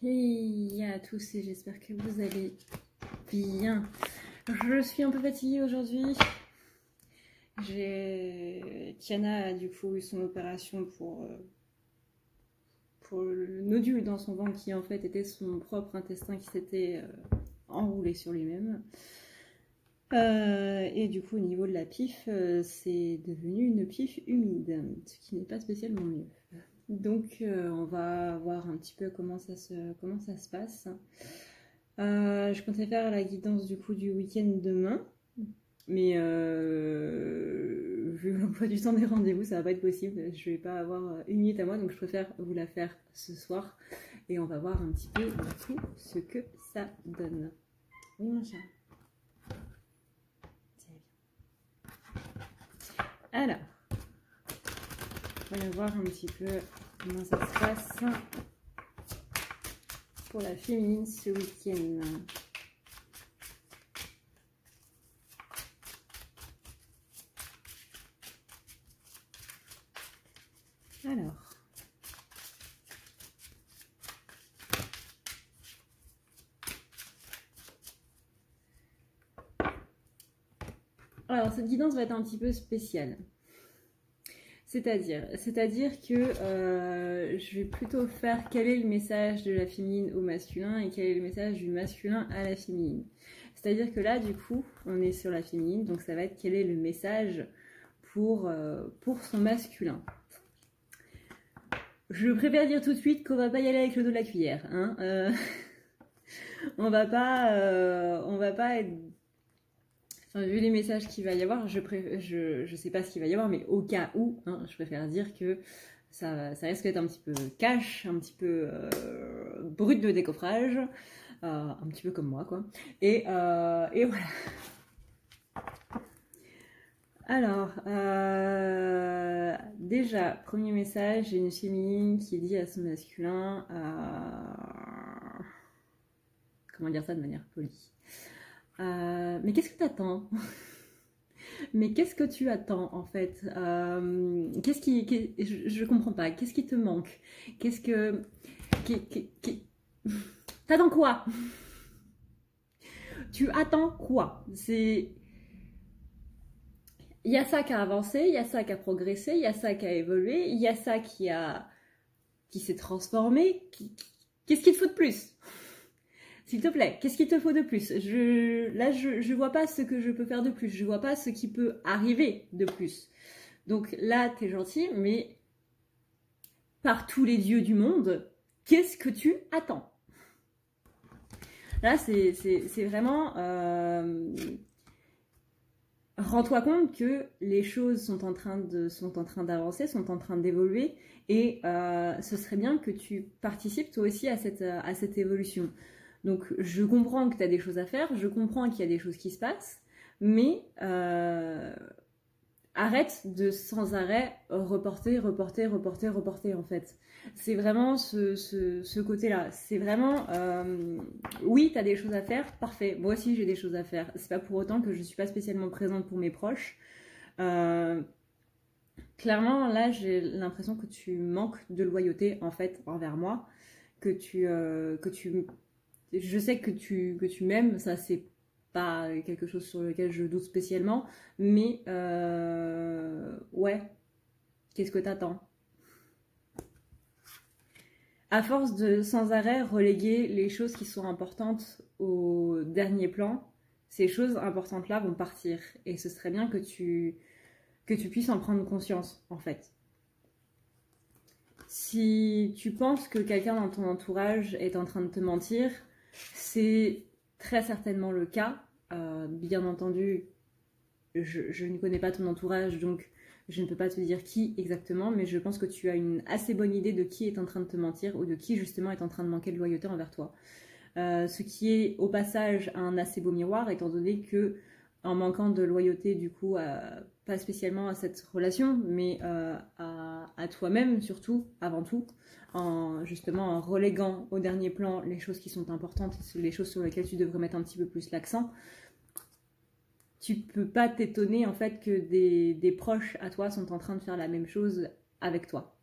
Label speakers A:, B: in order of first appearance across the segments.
A: Hey à tous et j'espère que vous allez bien. Je suis un peu fatiguée aujourd'hui. Tiana a du coup eu son opération pour le nodule dans son ventre qui en fait était son propre intestin qui s'était enroulé sur lui-même. Et du coup au niveau de la pif, c'est devenu une pif humide, ce qui n'est pas spécialement mieux. Donc on va voir un petit peu comment ça se passe. Je comptais faire la guidance du coup du week-end demain, mais vu l'emploi du temps des rendez-vous, ça va pas être possible. Je vais pas avoir une minute à moi, donc je préfère vous la faire ce soir et on va voir un petit peu du coup ce que ça donne. Oui mon chat. Alors, voyons voir un petit peu comment ça se passe pour la féminine ce week-end. Alors, cette guidance va être un petit peu spéciale. C'est-à-dire que je vais plutôt faire quel est le message de la féminine au masculin et quel est le message du masculin à la féminine. C'est-à-dire que là, du coup, on est sur la féminine, donc ça va être quel est le message pour son masculin. Je préfère dire tout de suite qu'on va pas y aller avec le dos de la cuillère. Hein, on va pas être... Enfin, vu les messages qu'il va y avoir, je sais pas ce qu'il va y avoir, mais au cas où, hein, je préfère dire que ça risque d'être un petit peu cash, un petit peu brut de décoffrage, un petit peu comme moi, quoi. Et voilà. Alors, déjà, premier message, j'ai une féminine qui dit à son masculin, comment dire ça de manière polie, mais qu'est-ce que t'attends? Mais qu'est-ce que tu attends en fait? Je comprends pas. Qu'est-ce qui te manque? Qu'est-ce que... T'attends quoi? Tu attends quoi? Il y a ça qui a avancé, il y a ça qui a progressé, il y a ça qui a évolué, il y a ça qui s'est transformé. Qu'est-ce qu'il te faut de plus? S'il te plaît, qu'est-ce qu'il te faut de plus? Je vois pas ce que je peux faire de plus. Je vois pas ce qui peut arriver de plus. Donc là, t'es gentil, mais par tous les dieux du monde, qu'est-ce que tu attends? Là, c'est vraiment... rends-toi compte que les choses sont en train d'avancer, sont en train d'évoluer, et ce serait bien que tu participes toi aussi à cette évolution. Donc je comprends que tu as des choses à faire, je comprends qu'il y a des choses qui se passent, mais arrête de sans arrêt reporter en fait. C'est vraiment ce côté-là. C'est vraiment, oui, t'as des choses à faire, parfait. Moi aussi, j'ai des choses à faire. C'est pas pour autant que je suis pas spécialement présente pour mes proches. Clairement, là, j'ai l'impression que tu manques de loyauté, en fait, envers moi. Je sais que tu m'aimes, ça c'est pas quelque chose sur lequel je doute spécialement, mais ouais, qu'est-ce que t'attends? À force de sans arrêt reléguer les choses qui sont importantes au dernier plan, ces choses importantes-là vont partir. Et ce serait bien que tu puisses en prendre conscience, en fait. Si tu penses que quelqu'un dans ton entourage est en train de te mentir, c'est très certainement le cas. Bien entendu, je ne connais pas ton entourage, donc je ne peux pas te dire qui exactement, mais je pense que tu as une assez bonne idée de qui est en train de te mentir ou de qui justement est en train de manquer de loyauté envers toi. Ce qui est au passage un assez beau miroir, étant donné que en manquant de loyauté du coup, pas spécialement à cette relation, mais à toi-même surtout, avant tout, justement en reléguant au dernier plan les choses qui sont importantes, les choses sur lesquelles tu devrais mettre un petit peu plus l'accent, tu peux pas t'étonner en fait que des proches à toi sont en train de faire la même chose avec toi.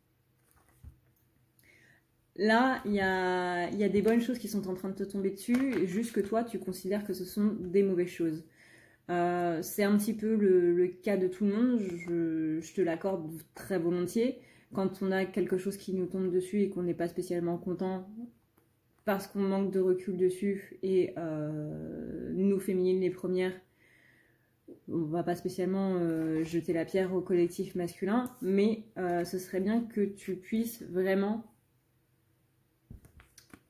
A: Là, il y a des bonnes choses qui sont en train de te tomber dessus, juste que toi, tu considères que ce sont des mauvaises choses. C'est un petit peu le cas de tout le monde, je te l'accorde très volontiers. Quand on a quelque chose qui nous tombe dessus et qu'on n'est pas spécialement content parce qu'on manque de recul dessus, et nous, féminines les premières, on va pas spécialement jeter la pierre au collectif masculin, mais ce serait bien que tu puisses vraiment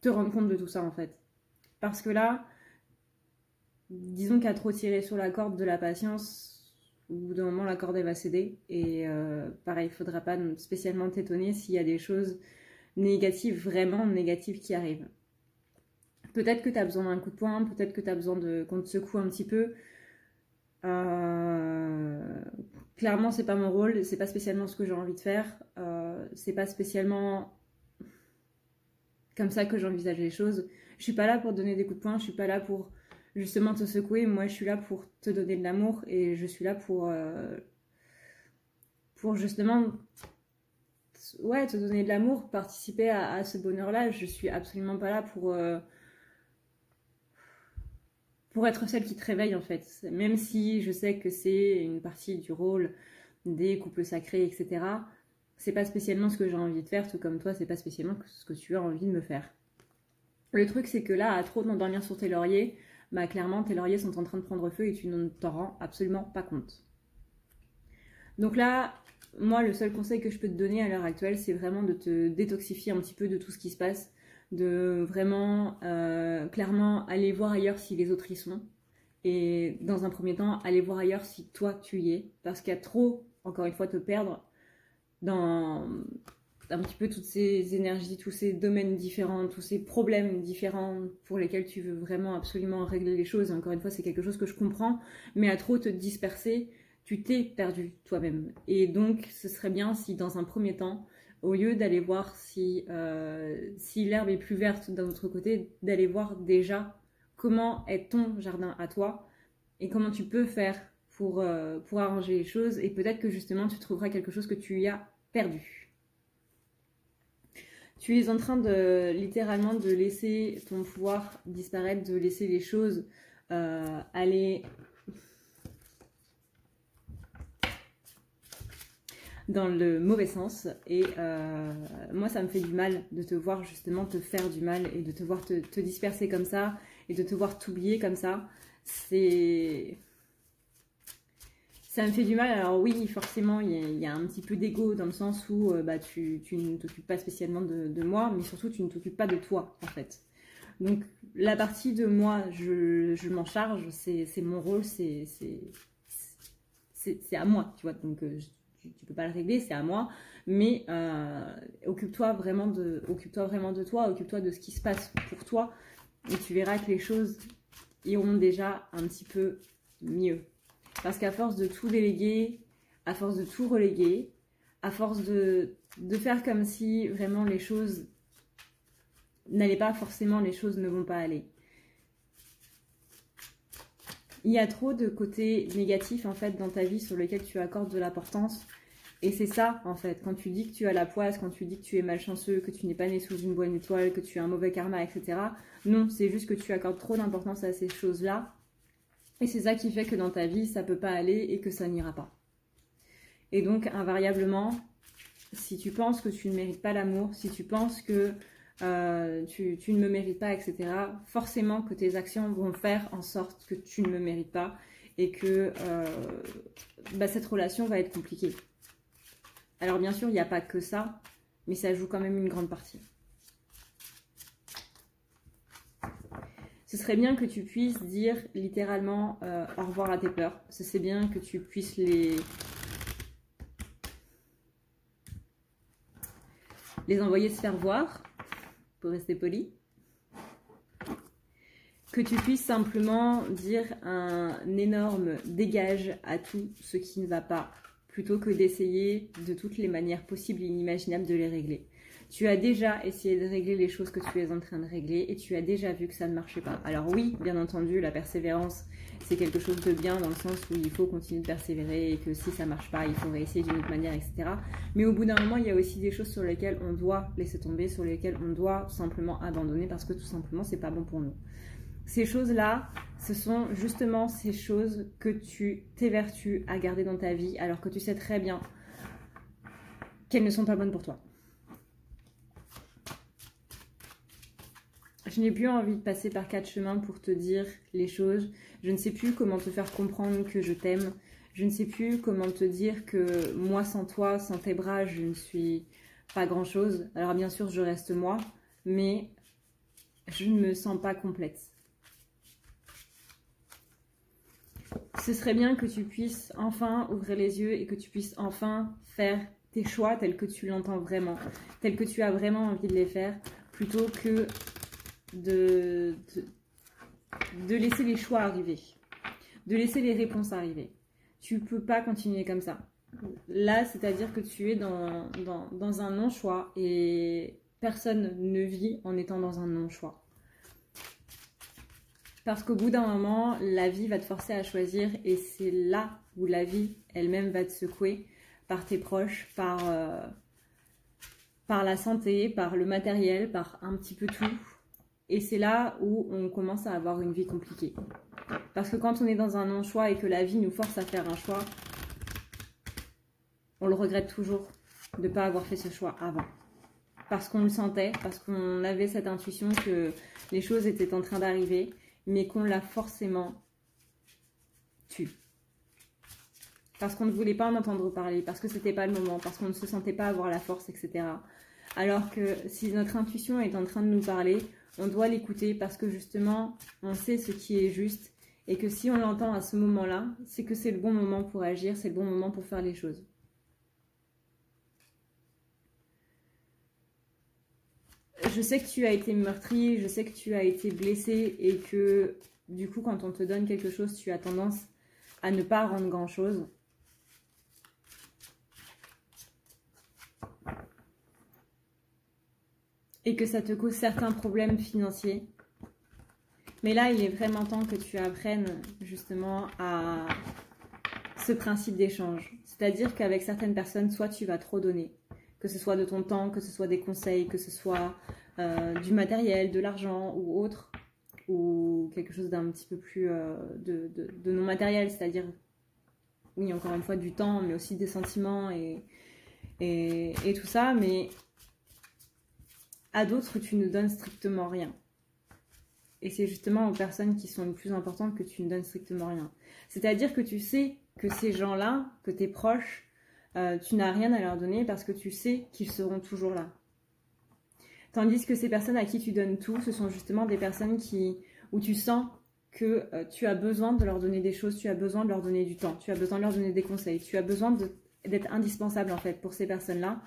A: te rendre compte de tout ça en fait. Parce que là, disons qu'à trop tirer sur la corde de la patience, au bout d'un moment la corde elle va céder, et pareil, il faudra pas spécialement t'étonner s'il y a des choses négatives, vraiment négatives qui arrivent. Peut-être que tu as besoin d'un coup de poing, peut-être que tu as besoin qu'on te secoue un petit peu. Clairement, c'est pas mon rôle, c'est pas spécialement ce que j'ai envie de faire, c'est pas spécialement comme ça que j'envisage les choses. Je suis pas là pour te donner des coups de poing, je suis pas là pour justement te secouer. Moi, je suis là pour te donner de l'amour, et je suis là pour justement te donner de l'amour, participer à ce bonheur-là. Je suis absolument pas là pour être celle qui te réveille en fait. Même si je sais que c'est une partie du rôle des couples sacrés, etc. C'est pas spécialement ce que j'ai envie de faire, tout comme toi, c'est pas spécialement ce que tu as envie de me faire. Le truc, c'est que là, à trop t'endormir sur tes lauriers, bah clairement, tes lauriers sont en train de prendre feu et tu ne t'en rends absolument pas compte. Donc là, moi, le seul conseil que je peux te donner à l'heure actuelle, c'est vraiment de te détoxifier un petit peu de tout ce qui se passe, de vraiment, clairement, aller voir ailleurs si les autres y sont. Et dans un premier temps, aller voir ailleurs si toi, tu y es. Parce qu'il y a trop, encore une fois, te perdre dans un petit peu toutes ces énergies, tous ces domaines différents, tous ces problèmes différents pour lesquels tu veux vraiment absolument régler les choses. Encore une fois, c'est quelque chose que je comprends, mais à trop te disperser, tu t'es perdu toi-même. Et donc, ce serait bien si dans un premier temps, au lieu d'aller voir si l'herbe est plus verte d'un autre côté, d'aller voir déjà comment est ton jardin à toi et comment tu peux faire pour arranger les choses, et peut-être que justement tu trouveras quelque chose que tu y as perdu. Tu es en train de littéralement de laisser ton pouvoir disparaître, de laisser les choses aller dans le mauvais sens, et moi ça me fait du mal de te voir justement te faire du mal et de te voir te disperser comme ça et de te voir t'oublier comme ça. Ça me fait du mal. Alors oui, forcément, il y a un petit peu d'ego dans le sens où tu ne t'occupes pas spécialement de moi, mais surtout tu ne t'occupes pas de toi, en fait. Donc la partie de moi, je m'en charge, c'est mon rôle, c'est à moi, tu vois. Donc tu peux pas le régler, c'est à moi. Mais occupe-toi vraiment de toi, occupe-toi de ce qui se passe pour toi, et tu verras que les choses iront déjà un petit peu mieux. Parce qu'à force de tout déléguer, à force de tout reléguer, à force de faire comme si vraiment les choses n'allaient pas, forcément les choses ne vont pas aller. Il y a trop de côtés négatifs en fait dans ta vie sur lesquels tu accordes de l'importance. Et c'est ça en fait, quand tu dis que tu as la poisse, quand tu dis que tu es malchanceux, que tu n'es pas né sous une bonne étoile, que tu as un mauvais karma, etc. Non, c'est juste que tu accordes trop d'importance à ces choses-là. Et c'est ça qui fait que dans ta vie, ça peut pas aller et que ça n'ira pas. Et donc, invariablement, si tu penses que tu ne mérites pas l'amour, si tu penses que tu ne me mérites pas, etc., forcément que tes actions vont faire en sorte que tu ne me mérites pas et que cette relation va être compliquée. Alors bien sûr, il n'y a pas que ça, mais ça joue quand même une grande partie. Ce serait bien que tu puisses dire littéralement au revoir à tes peurs. Ce serait bien que tu puisses les envoyer se faire voir, pour rester poli. Que tu puisses simplement dire un énorme dégage à tout ce qui ne va pas, plutôt que d'essayer de toutes les manières possibles et inimaginables de les régler. Tu as déjà essayé de régler les choses que tu es en train de régler et tu as déjà vu que ça ne marchait pas. Alors oui, bien entendu, la persévérance, c'est quelque chose de bien dans le sens où il faut continuer de persévérer et que si ça ne marche pas, il faut réessayer d'une autre manière, etc. Mais au bout d'un moment, il y a aussi des choses sur lesquelles on doit laisser tomber, sur lesquelles on doit tout simplement abandonner parce que tout simplement, c'est pas bon pour nous. Ces choses-là, ce sont justement ces choses que tu t'évertues à garder dans ta vie alors que tu sais très bien qu'elles ne sont pas bonnes pour toi. Je n'ai plus envie de passer par 4 chemins pour te dire les choses. Je ne sais plus comment te faire comprendre que je t'aime. Je ne sais plus comment te dire que moi sans toi, sans tes bras, je ne suis pas grand-chose. Alors bien sûr, je reste moi, mais je ne me sens pas complète. Ce serait bien que tu puisses enfin ouvrir les yeux et que tu puisses enfin faire tes choix tels que tu l'entends vraiment, tels que tu as vraiment envie de les faire, plutôt que de laisser les choix arriver, de laisser les réponses arriver. Tu peux pas continuer comme ça. Là, c'est-à-dire que tu es dans un non-choix et personne ne vit en étant dans un non-choix. Parce qu'au bout d'un moment, la vie va te forcer à choisir et c'est là où la vie elle-même va te secouer par tes proches, par la santé, par le matériel, par un petit peu tout. Et c'est là où on commence à avoir une vie compliquée. Parce que quand on est dans un non-choix et que la vie nous force à faire un choix, on le regrette toujours de ne pas avoir fait ce choix avant. Parce qu'on le sentait, parce qu'on avait cette intuition que les choses étaient en train d'arriver, mais qu'on l'a forcément tué. Parce qu'on ne voulait pas en entendre parler, parce que c'était pas le moment, parce qu'on ne se sentait pas avoir la force, etc. Alors que si notre intuition est en train de nous parler, on doit l'écouter parce que justement, on sait ce qui est juste et que si on l'entend à ce moment-là, c'est que c'est le bon moment pour agir, c'est le bon moment pour faire les choses. Je sais que tu as été meurtri, je sais que tu as été blessé et que du coup, quand on te donne quelque chose, tu as tendance à ne pas rendre grand-chose. Et que ça te cause certains problèmes financiers. Mais là, il est vraiment temps que tu apprennes justement à ce principe d'échange. C'est-à-dire qu'avec certaines personnes, soit tu vas trop donner, que ce soit de ton temps, que ce soit des conseils, que ce soit du matériel, de l'argent ou autre, ou quelque chose d'un petit peu plus de non matériel, c'est-à-dire, oui, encore une fois, du temps, mais aussi des sentiments et tout ça, mais à d'autres, tu ne donnes strictement rien. Et c'est justement aux personnes qui sont les plus importantes que tu ne donnes strictement rien. C'est-à-dire que tu sais que ces gens-là, que tes proches, tu n'as rien à leur donner parce que tu sais qu'ils seront toujours là. Tandis que ces personnes à qui tu donnes tout, ce sont justement des personnes où tu sens que tu as besoin de leur donner des choses, tu as besoin de leur donner du temps, tu as besoin de leur donner des conseils, tu as besoin d'être indispensable en fait pour ces personnes-là.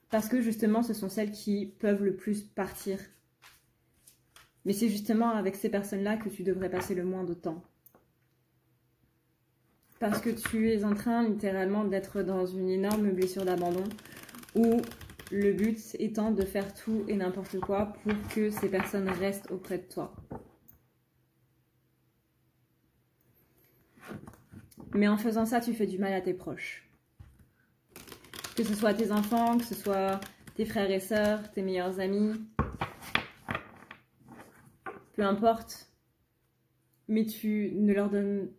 A: Parce que justement, ce sont celles qui peuvent le plus partir. Mais c'est justement avec ces personnes-là que tu devrais passer le moins de temps. Parce que tu es en train littéralement d'être dans une énorme blessure d'abandon où le but étant de faire tout et n'importe quoi pour que ces personnes restent auprès de toi. Mais en faisant ça, tu fais du mal à tes proches. Que ce soit tes enfants, que ce soit tes frères et sœurs, tes meilleurs amis, peu importe. Mais tu ne leur donnes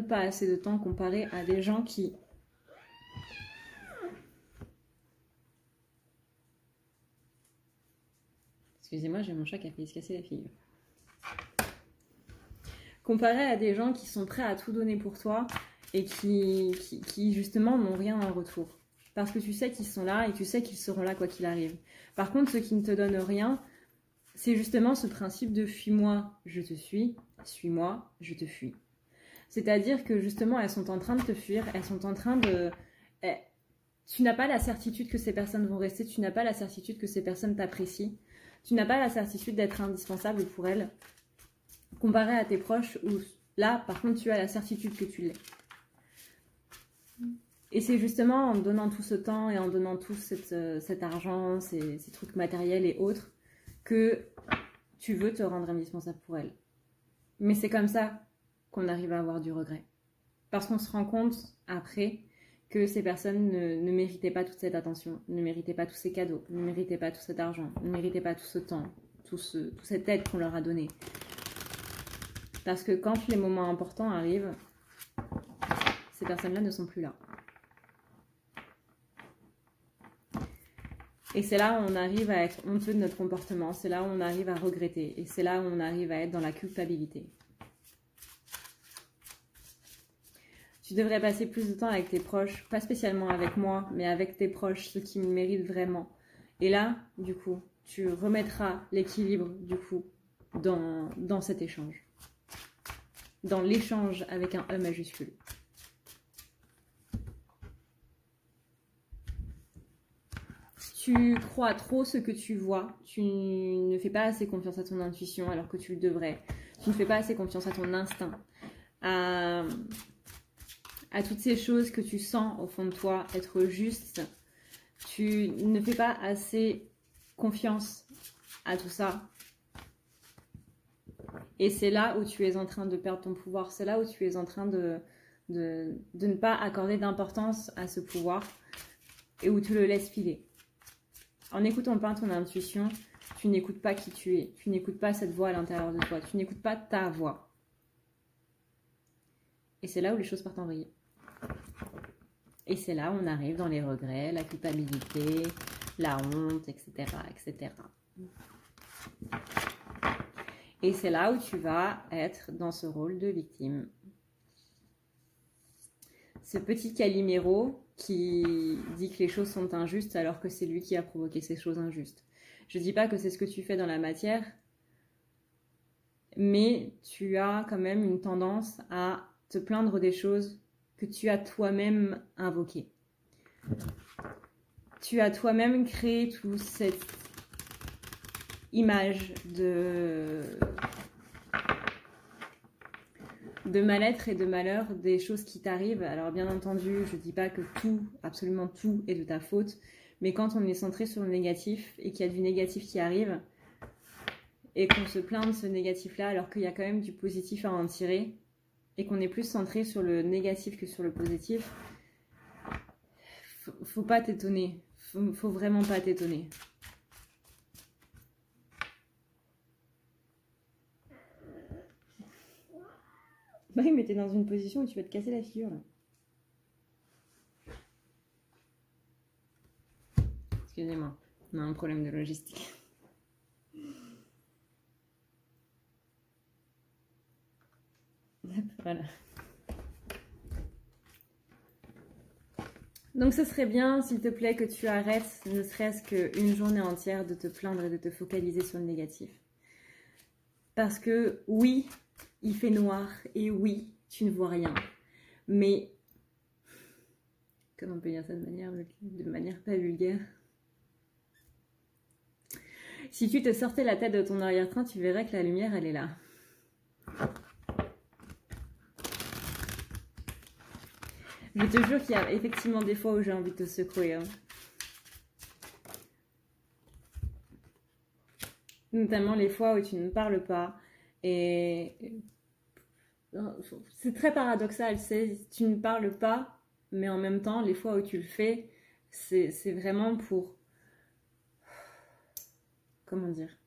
A: pas assez de temps comparé à des gens qui... Excusez-moi, j'ai mon chat qui a failli se casser la figure. Comparé à des gens qui sont prêts à tout donner pour toi et qui justement n'ont rien en retour. Parce que tu sais qu'ils sont là et tu sais qu'ils seront là quoi qu'il arrive. Par contre, ceux qui ne te donnent rien, c'est justement ce principe de fuis-moi, je te suis-moi, je te fuis. C'est-à-dire que justement, elles sont en train de te fuir, elles sont en train de... Tu n'as pas la certitude que ces personnes vont rester, tu n'as pas la certitude que ces personnes t'apprécient, tu n'as pas la certitude d'être indispensable pour elles, comparé à tes proches où là, par contre, tu as la certitude que tu l'es. Et c'est justement en donnant tout ce temps et en donnant tout cet argent, ces trucs matériels et autres, que tu veux te rendre indispensable pour elle. Mais c'est comme ça qu'on arrive à avoir du regret. Parce qu'on se rend compte après que ces personnes ne méritaient pas toute cette attention, ne méritaient pas tous ces cadeaux, ne méritaient pas tout cet argent, ne méritaient pas tout ce temps, toute cette aide qu'on leur a donnée. Parce que quand les moments importants arrivent, ces personnes-là ne sont plus là. Et c'est là où on arrive à être honteux de notre comportement, c'est là où on arrive à regretter, et c'est là où on arrive à être dans la culpabilité. Tu devrais passer plus de temps avec tes proches, pas spécialement avec moi, mais avec tes proches, ceux qui me méritent vraiment. Et là, du coup, tu remettras l'équilibre, du coup, dans cet échange. Dans l'échange avec un E majuscule. Tu crois trop ce que tu vois, tu ne fais pas assez confiance à ton intuition alors que tu le devrais. Tu ne fais pas assez confiance à ton instinct, à toutes ces choses que tu sens au fond de toi être justes. Tu ne fais pas assez confiance à tout ça. Et c'est là où tu es en train de perdre ton pouvoir. C'est là où tu es en train de ne pas accorder d'importance à ce pouvoir et où tu le laisses filer. En n'écoutant pas ton intuition, tu n'écoutes pas qui tu es. Tu n'écoutes pas cette voix à l'intérieur de toi. Tu n'écoutes pas ta voix. Et c'est là où les choses partent en vrille. Et c'est là où on arrive dans les regrets, la culpabilité, la honte, etc., etc. Et c'est là où tu vas être dans ce rôle de victime. Ce petit Calimero qui dit que les choses sont injustes alors que c'est lui qui a provoqué ces choses injustes. Je ne dis pas que c'est ce que tu fais dans la matière, mais tu as quand même une tendance à te plaindre des choses que tu as toi-même invoquées. Tu as toi-même créé toute cette image de mal-être et de malheur, des choses qui t'arrivent. Alors bien entendu, je ne dis pas que tout, absolument tout est de ta faute, mais quand on est centré sur le négatif et qu'il y a du négatif qui arrive et qu'on se plaint de ce négatif-là alors qu'il y a quand même du positif à en tirer et qu'on est plus centré sur le négatif que sur le positif, faut pas t'étonner, faut vraiment pas t'étonner. Bah oui, mais t'es dans une position où tu vas te casser la figure, là. Excusez-moi, on a un problème de logistique. Voilà. Donc ce serait bien, s'il te plaît, que tu arrêtes, ne serait-ce qu'une journée entière, de te plaindre et de te focaliser sur le négatif. Parce que oui, il fait noir et oui, tu ne vois rien. Mais, comment on peut dire ça de manière pas vulgaire? Si tu te sortais la tête de ton arrière-train, tu verrais que la lumière, elle est là. Je te jure qu'il y a effectivement des fois où j'ai envie de te secouer. Hein. Notamment les fois où tu ne parles pas. Et c'est très paradoxal. Tu ne parles pas, mais en même temps, les fois où tu le fais, c'est vraiment pour... Comment dire?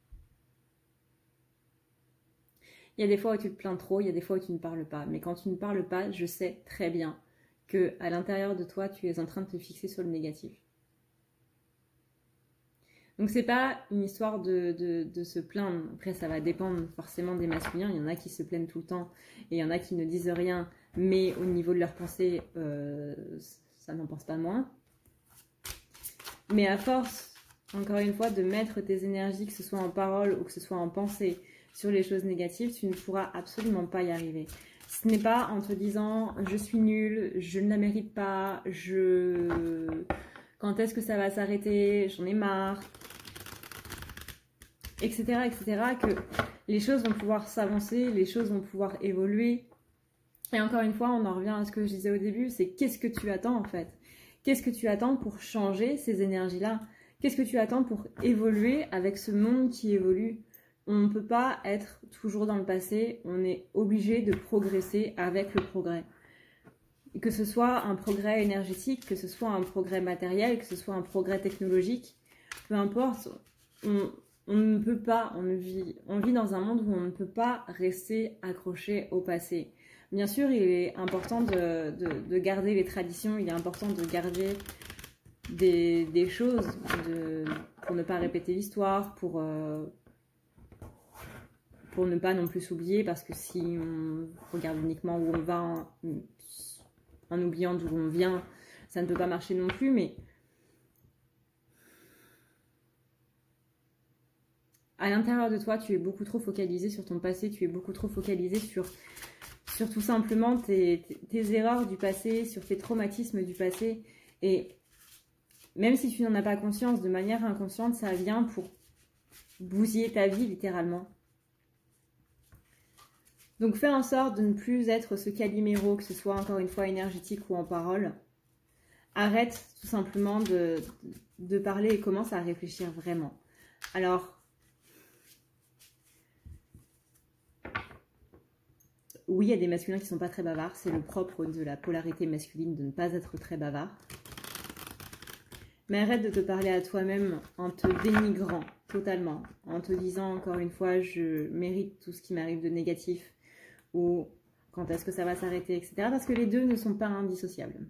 A: Il y a des fois où tu te plains trop, il y a des fois où tu ne parles pas. Mais quand tu ne parles pas, je sais très bien que à l'intérieur de toi, tu es en train de te fixer sur le négatif. Donc c'est pas une histoire de se plaindre. Après, ça va dépendre forcément des masculins. Il y en a qui se plaignent tout le temps et il y en a qui ne disent rien, mais au niveau de leur pensée, ça n'en pense pas moins. Mais à force, encore une fois, de mettre tes énergies, que ce soit en parole ou que ce soit en pensée, sur les choses négatives, tu ne pourras absolument pas y arriver. Ce n'est pas en te disant « je suis nulle, je ne la mérite pas, quand est-ce que ça va s'arrêter, j'en ai marre », etc., etc., que les choses vont pouvoir s'avancer, les choses vont pouvoir évoluer Et encore une fois, on en revient à ce que je disais au début, c'est qu'est-ce que tu attends en fait? Qu'est-ce que tu attends pour changer ces énergies-là? Qu'est-ce que tu attends pour évoluer avec ce monde qui évolue? On ne peut pas être toujours dans le passé, on est obligé de progresser avec le progrès. Que ce soit un progrès énergétique, que ce soit un progrès matériel, que ce soit un progrès technologique, peu importe, on ne peut pas, on vit dans un monde où on ne peut pas rester accroché au passé. Bien sûr, il est important de garder les traditions, il est important de garder des choses pour ne pas répéter l'histoire, pour ne pas non plus s'oublier, parce que si on regarde uniquement où on va en oubliant d'où on vient, ça ne peut pas marcher non plus, mais à l'intérieur de toi, tu es beaucoup trop focalisé sur ton passé, tu es beaucoup trop focalisé sur tout simplement tes erreurs du passé, sur tes traumatismes du passé. Et même si tu n'en as pas conscience, de manière inconsciente, ça vient pour bousiller ta vie littéralement. Donc fais en sorte de ne plus être ce Calimero, que ce soit encore une fois énergétique ou en parole. Arrête tout simplement de parler et commence à réfléchir vraiment. Alors, oui, il y a des masculins qui ne sont pas très bavards. C'est le propre de la polarité masculine de ne pas être très bavard. Mais arrête de te parler à toi-même en te dénigrant totalement. En te disant encore une fois, je mérite tout ce qui m'arrive de négatif. Ou quand est-ce que ça va s'arrêter, etc. Parce que les deux ne sont pas indissociables.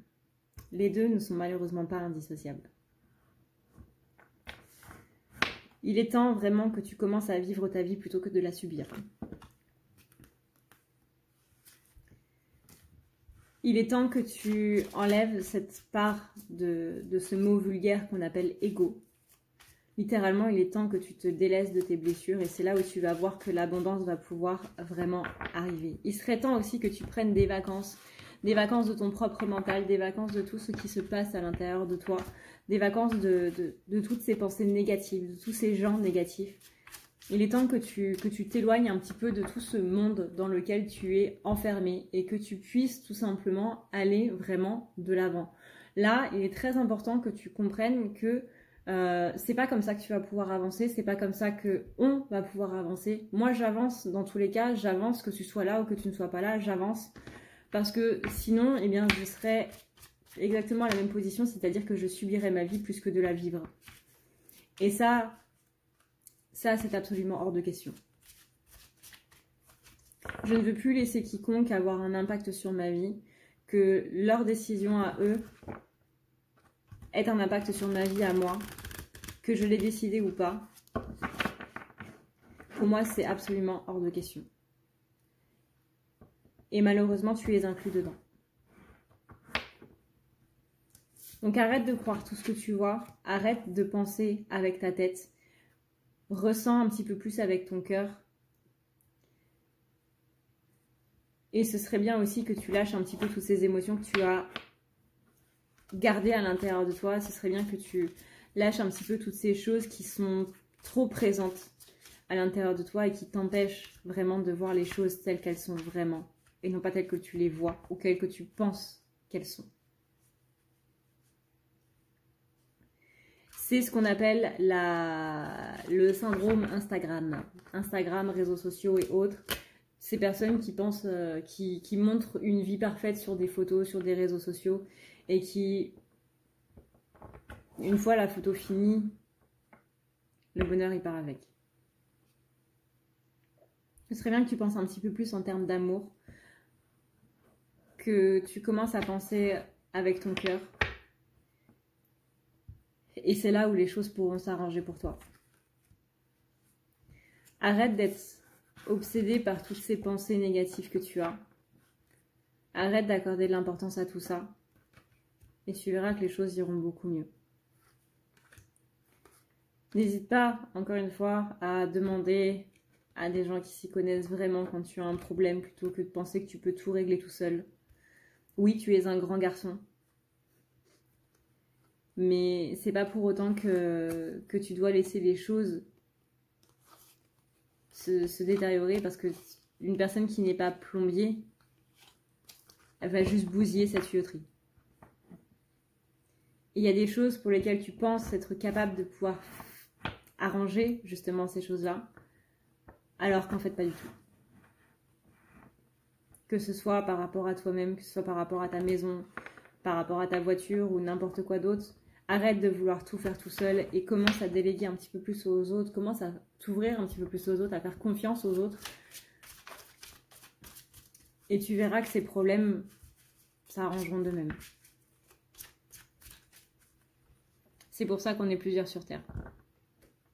A: Les deux ne sont malheureusement pas indissociables. Il est temps vraiment que tu commences à vivre ta vie plutôt que de la subir. Il est temps que tu enlèves cette part de ce mot vulgaire qu'on appelle ego. Littéralement, il est temps que tu te délaisses de tes blessures et c'est là où tu vas voir que l'abondance va pouvoir vraiment arriver. Il serait temps aussi que tu prennes des vacances de ton propre mental, des vacances de tout ce qui se passe à l'intérieur de toi, des vacances de toutes ces pensées négatives, de tous ces gens négatifs. Il est temps que tu t'éloignes un petit peu de tout ce monde dans lequel tu es enfermé et que tu puisses tout simplement aller vraiment de l'avant. Là, il est très important que tu comprennes que c'est pas comme ça que tu vas pouvoir avancer, c'est pas comme ça que on va pouvoir avancer. Moi, j'avance dans tous les cas, j'avance que tu sois là ou que tu ne sois pas là, j'avance parce que sinon, eh bien, je serais exactement à la même position, c'est-à-dire que je subirais ma vie plus que de la vivre. Et ça, c'est absolument hors de question. Je ne veux plus laisser quiconque avoir un impact sur ma vie, que leur décision à eux ait un impact sur ma vie à moi, que je l'ai décidé ou pas. Pour moi, c'est absolument hors de question. Et malheureusement, tu es inclus dedans. Donc arrête de croire tout ce que tu vois, arrête de penser avec ta tête, ressens un petit peu plus avec ton cœur. Et ce serait bien aussi que tu lâches un petit peu toutes ces émotions que tu as gardées à l'intérieur de toi. Ce serait bien que tu lâches un petit peu toutes ces choses qui sont trop présentes à l'intérieur de toi et qui t'empêchent vraiment de voir les choses telles qu'elles sont vraiment et non pas telles que tu les vois ou telles que tu penses qu'elles sont. C'est ce qu'on appelle le syndrome Instagram. Instagram, réseaux sociaux et autres. Ces personnes qui pensent, qui montrent une vie parfaite sur des photos, sur des réseaux sociaux et qui, une fois la photo finie, le bonheur il part avec. Ce serait bien que tu penses un petit peu plus en termes d'amour, que tu commences à penser avec ton cœur. Et c'est là où les choses pourront s'arranger pour toi. Arrête d'être obsédé par toutes ces pensées négatives que tu as. Arrête d'accorder de l'importance à tout ça. Et tu verras que les choses iront beaucoup mieux. N'hésite pas, encore une fois, à demander à des gens qui s'y connaissent vraiment quand tu as un problème plutôt que de penser que tu peux tout régler tout seul. Oui, tu es un grand garçon. Mais c'est pas pour autant que tu dois laisser les choses se détériorer parce que une personne qui n'est pas plombier elle va juste bousiller cette tuyauterie. Il y a des choses pour lesquelles tu penses être capable de pouvoir arranger justement ces choses-là, alors qu'en fait pas du tout. Que ce soit par rapport à toi-même, que ce soit par rapport à ta maison, par rapport à ta voiture ou n'importe quoi d'autre, arrête de vouloir tout faire tout seul et commence à déléguer un petit peu plus aux autres, commence à t'ouvrir un petit peu plus aux autres, à faire confiance aux autres. Et tu verras que ces problèmes s'arrangeront d'eux-mêmes. C'est pour ça qu'on est plusieurs sur Terre.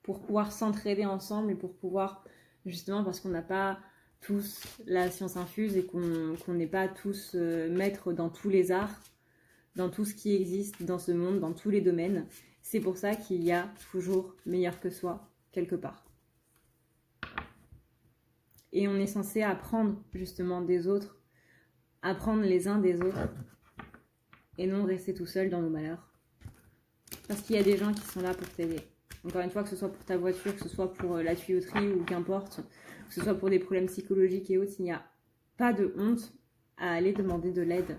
A: Pour pouvoir s'entraider ensemble et pour pouvoir, justement, parce qu'on n'a pas tous la science infuse et qu'on n'est pas tous maîtres dans tous les arts, dans tout ce qui existe dans ce monde, dans tous les domaines. C'est pour ça qu'il y a toujours meilleur que soi, quelque part. Et on est censé apprendre, justement, des autres, apprendre les uns des autres, et non rester tout seul dans nos malheurs. Parce qu'il y a des gens qui sont là pour t'aider. Encore une fois, que ce soit pour ta voiture, que ce soit pour la tuyauterie ou qu'importe, que ce soit pour des problèmes psychologiques et autres, il n'y a pas de honte à aller demander de l'aide.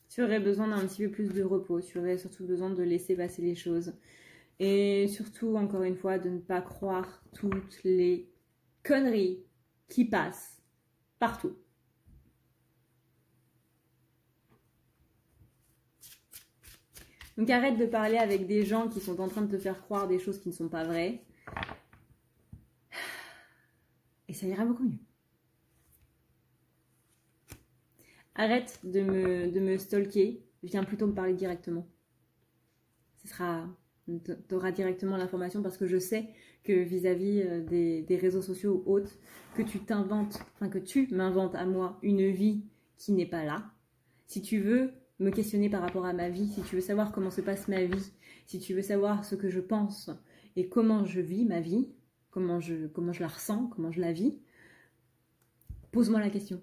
A: Tu aurais besoin d'un petit peu plus de repos, tu aurais surtout besoin de laisser passer les choses. Et surtout, encore une fois, de ne pas croire toutes les conneries qui passent partout. Donc arrête de parler avec des gens qui sont en train de te faire croire des choses qui ne sont pas vraies. Et ça ira beaucoup mieux. Arrête de me stalker. Viens plutôt me parler directement. T'auras directement l'information parce que je sais que vis-à-vis des réseaux sociaux ou autres, que tu m'inventes à moi une vie qui n'est pas là. Si tu veux me questionner par rapport à ma vie, si tu veux savoir comment se passe ma vie, si tu veux savoir ce que je pense et comment je vis ma vie, comment je la ressens, comment je la vis, pose-moi la question.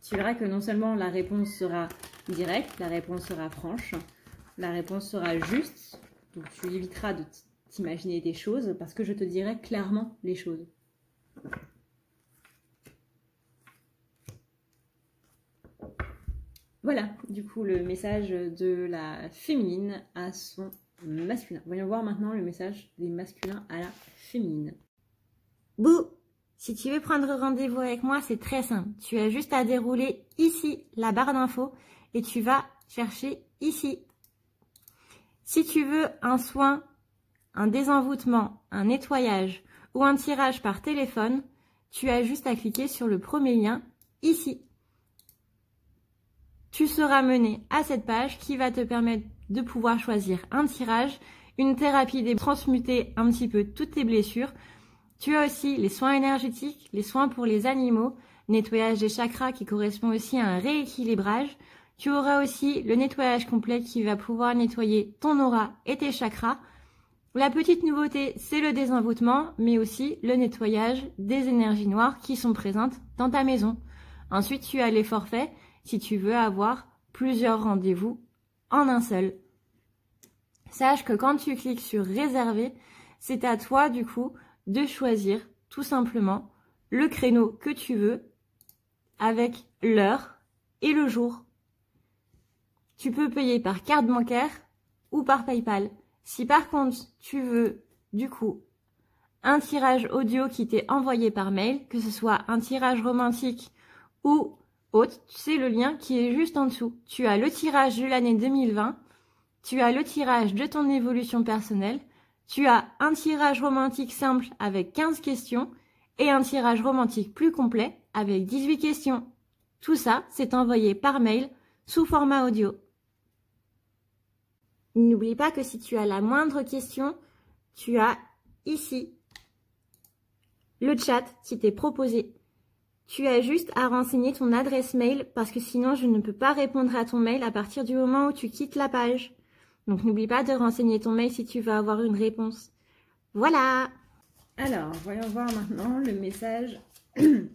A: Tu verras que non seulement la réponse sera directe, la réponse sera franche, la réponse sera juste, donc tu éviteras de t'imaginer des choses parce que je te dirai clairement les choses. Voilà, du coup, le message de la féminine à son masculin. Voyons voir maintenant le message des masculins à la féminine.
B: Bouh! Si tu veux prendre rendez-vous avec moi, c'est très simple. Tu as juste à dérouler ici la barre d'infos et tu vas chercher ici. Si tu veux un soin, un désenvoûtement, un nettoyage ou un tirage par téléphone, tu as juste à cliquer sur le premier lien ici. Tu seras mené à cette page qui va te permettre de pouvoir choisir un tirage, une thérapie transmuter un petit peu toutes tes blessures. Tu as aussi les soins énergétiques, les soins pour les animaux, nettoyage des chakras qui correspond aussi à un rééquilibrage. Tu auras aussi le nettoyage complet qui va pouvoir nettoyer ton aura et tes chakras. La petite nouveauté, c'est le désenvoûtement, mais aussi le nettoyage des énergies noires qui sont présentes dans ta maison. Ensuite, tu as les forfaits si tu veux avoir plusieurs rendez-vous en un seul. Sache que quand tu cliques sur réserver, c'est à toi du coup de choisir tout simplement le créneau que tu veux avec l'heure et le jour. Tu peux payer par carte bancaire ou par PayPal. Si par contre tu veux du coup un tirage audio qui t'est envoyé par mail, que ce soit un tirage romantique ou autre, c'est le lien qui est juste en dessous. Tu as le tirage de l'année 2020, tu as le tirage de ton évolution personnelle, tu as un tirage romantique simple avec 15 questions et un tirage romantique plus complet avec 18 questions. Tout ça, c'est envoyé par mail sous format audio. N'oublie pas que si tu as la moindre question, tu as ici le chat qui t'est proposé. Tu as juste à renseigner ton adresse mail parce que sinon je ne peux pas répondre à ton mail à partir du moment où tu quittes la page. Donc n'oublie pas de renseigner ton mail si tu veux avoir une réponse. Voilà!
A: Alors, voyons voir maintenant le message du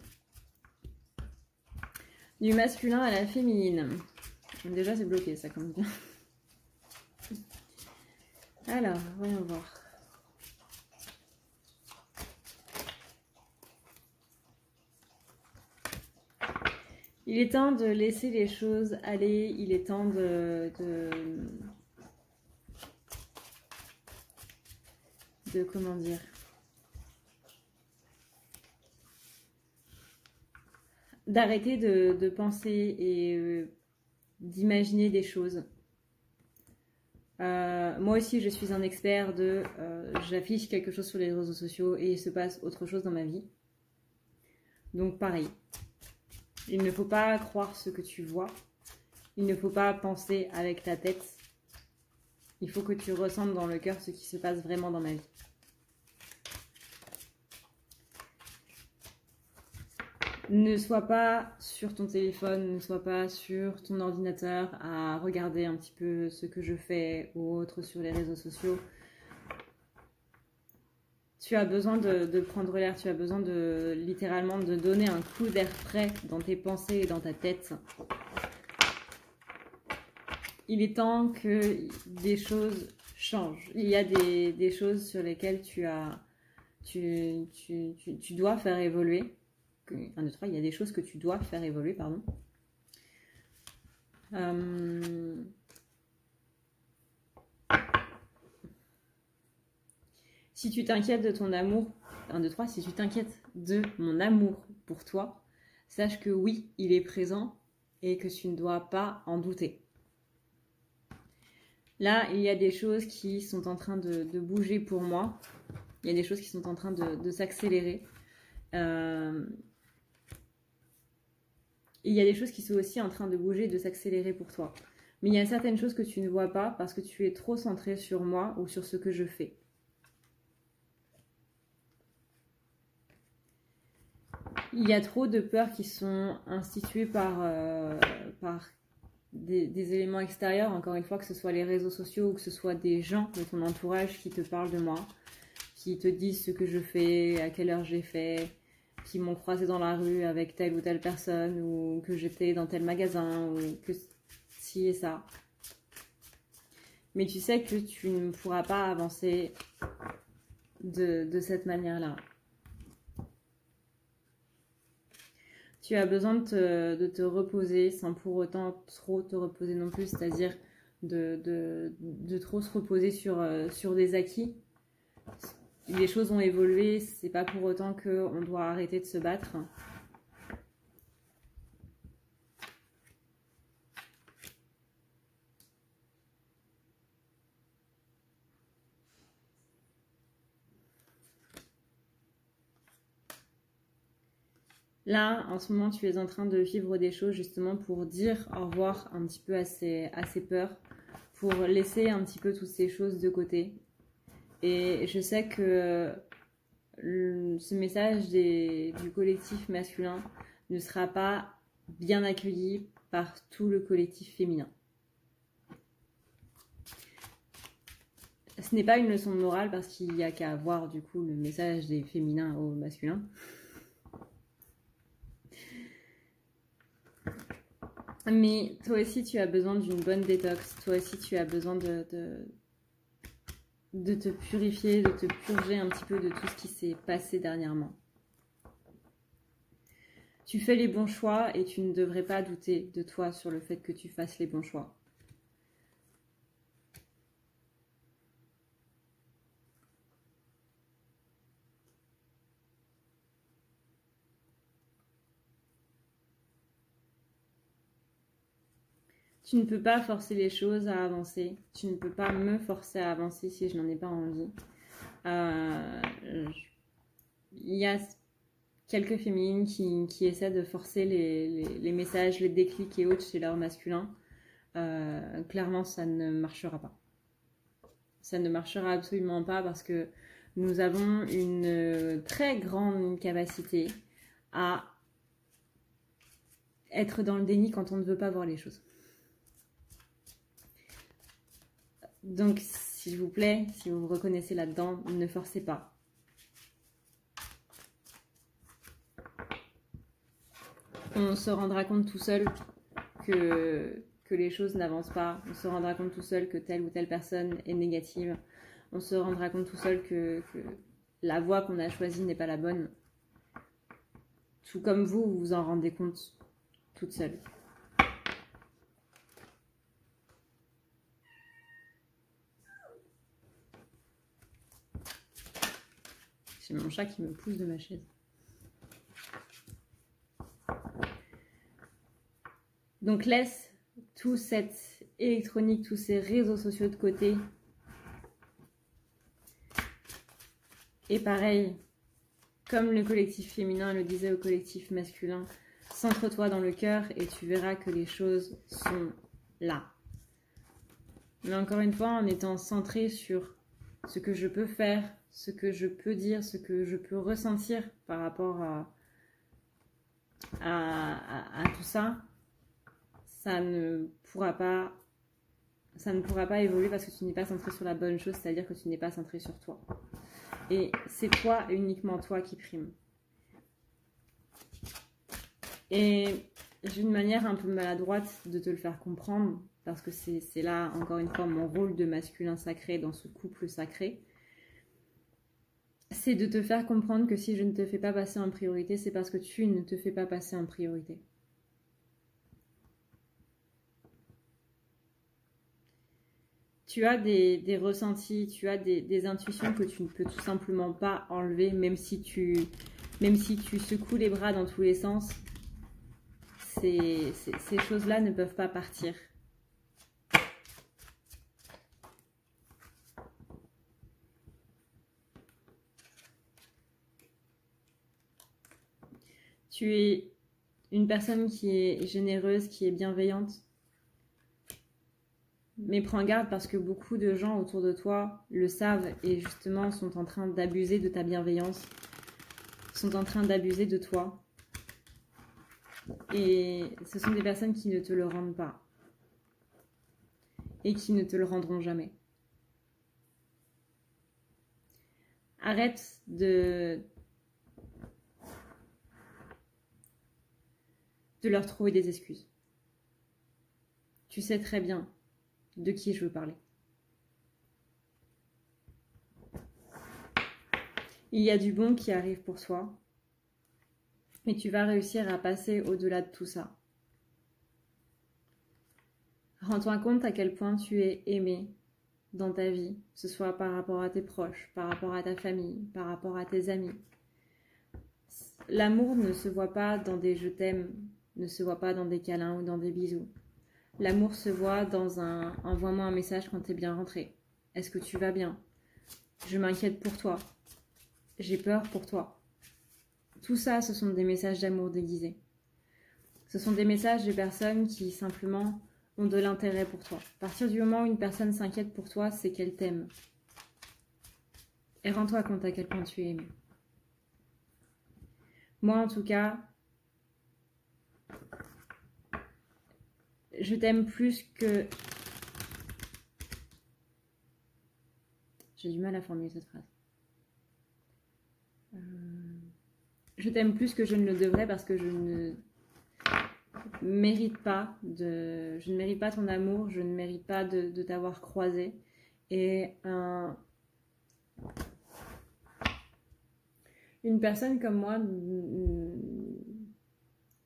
A: masculin à la féminine. Déjà c'est bloqué ça comme bien. Alors, voyons voir. Il est temps de laisser les choses aller, il est temps de comment dire, d'arrêter de penser et d'imaginer des choses. Moi aussi, je suis un expert de j'affiche quelque chose sur les réseaux sociaux et il se passe autre chose dans ma vie. Donc pareil, il ne faut pas croire ce que tu vois, il ne faut pas penser avec ta tête, il faut que tu ressentes dans le cœur ce qui se passe vraiment dans ma vie. Ne sois pas sur ton téléphone, ne sois pas sur ton ordinateur à regarder un petit peu ce que je fais ou autre sur les réseaux sociaux. Tu as besoin de prendre l'air, tu as besoin littéralement de donner un coup d'air frais dans tes pensées et dans ta tête. Il est temps que des choses changent. Il y a des choses sur lesquelles tu dois faire évoluer. 1, 2, 3, il y a des choses que tu dois faire évoluer, pardon. Si tu t'inquiètes de ton amour, 1, 2, 3, si tu t'inquiètes de mon amour pour toi, sache que oui, il est présent et que tu ne dois pas en douter. Là, il y a des choses qui sont en train de bouger pour moi. Il y a des choses qui sont en train de s'accélérer. Il y a des choses qui sont aussi en train de bouger, de s'accélérer pour toi. Mais il y a certaines choses que tu ne vois pas parce que tu es trop centré sur moi ou sur ce que je fais. Il y a trop de peurs qui sont instituées par des éléments extérieurs, encore une fois, que ce soit les réseaux sociaux ou que ce soit des gens de ton entourage qui te parlent de moi, qui te disent ce que je fais, à quelle heure j'ai fait, qui m'ont croisé dans la rue avec telle ou telle personne, ou que j'étais dans tel magasin, ou que ci et ça. Mais tu sais que tu ne pourras pas avancer de cette manière-là. Tu as besoin de te reposer sans pour autant trop te reposer non plus, c'est-à-dire de trop se reposer sur des acquis. Les choses ont évolué, c'est pas pour autant qu'on doit arrêter de se battre. Là, en ce moment, tu es en train de vivre des choses justement pour dire au revoir un petit peu à ces peurs, pour laisser un petit peu toutes ces choses de côté. Et je sais que ce message du collectif masculin ne sera pas bien accueilli par tout le collectif féminin. Ce n'est pas une leçon de morale parce qu'il n'y a qu'à voir du coup le message des féminins au masculin. Mais toi aussi tu as besoin d'une bonne détox, toi aussi tu as besoin de te purifier, de te purger un petit peu de tout ce qui s'est passé dernièrement. Tu fais les bons choix et tu ne devrais pas douter de toi sur le fait que tu fasses les bons choix. Tu ne peux pas forcer les choses à avancer. Tu ne peux pas me forcer à avancer si je n'en ai pas envie. Il y a quelques féminines qui essaient de forcer les messages, les déclics et autres chez leur masculin. Clairement, ça ne marchera pas. Ça ne marchera absolument pas parce que nous avons une très grande capacité à être dans le déni quand on ne veut pas voir les choses. Donc, s'il vous plaît, si vous vous reconnaissez là-dedans, ne forcez pas. On se rendra compte tout seul que les choses n'avancent pas. On se rendra compte tout seul que telle ou telle personne est négative. On se rendra compte tout seul que la voie qu'on a choisie n'est pas la bonne. Tout comme vous vous en rendez compte toute seule. J'ai mon chat qui me pousse de ma chaise. Donc laisse tout cette électronique, tous ces réseaux sociaux de côté. Et pareil, comme le collectif féminin le disait au collectif masculin, centre-toi dans le cœur et tu verras que les choses sont là. Mais encore une fois, en étant centré sur ce que je peux faire, ce que je peux dire, ce que je peux ressentir par rapport à tout ça, ça ne pourra pas évoluer parce que tu n'es pas centré sur la bonne chose, c'est-à-dire que tu n'es pas centré sur toi. Et c'est toi et uniquement toi qui prime. Et j'ai une manière un peu maladroite de te le faire comprendre, parce que c'est là, encore une fois, mon rôle de masculin sacré dans ce couple sacré. C'est de te faire comprendre que si je ne te fais pas passer en priorité, c'est parce que tu ne te fais pas passer en priorité. Tu as des ressentis, tu as des intuitions que tu ne peux tout simplement pas enlever, même si tu secoues les bras dans tous les sens. Ces choses-là ne peuvent pas partir. Tu es une personne qui est généreuse, qui est bienveillante. Mais prends garde parce que beaucoup de gens autour de toi le savent et justement sont en train d'abuser de ta bienveillance, sont en train d'abuser de toi. Et ce sont des personnes qui ne te le rendent pas et qui ne te le rendront jamais. Arrête de leur trouver des excuses. Tu sais très bien de qui je veux parler. Il y a du bon qui arrive pour toi, mais tu vas réussir à passer au-delà de tout ça. Rends-toi compte à quel point tu es aimé dans ta vie, que ce soit par rapport à tes proches, par rapport à ta famille, par rapport à tes amis. L'amour ne se voit pas dans des je t'aime, ne se voit pas dans des câlins ou dans des bisous. L'amour se voit dans un « envoie-moi un message quand t'es bien rentré. Est-ce que tu vas bien? Je m'inquiète pour toi. J'ai peur pour toi. » Tout ça, ce sont des messages d'amour déguisés. Ce sont des messages de personnes qui simplement ont de l'intérêt pour toi. À partir du moment où une personne s'inquiète pour toi, c'est qu'elle t'aime. Et rends-toi compte à quel point tu es aimé. Moi, en tout cas, je t'aime plus que... J'ai du mal à formuler cette phrase. Je t'aime plus que je ne le devrais parce que je ne mérite pas je ne mérite pas ton amour, je ne mérite pas de t'avoir croisé. Et une personne comme moi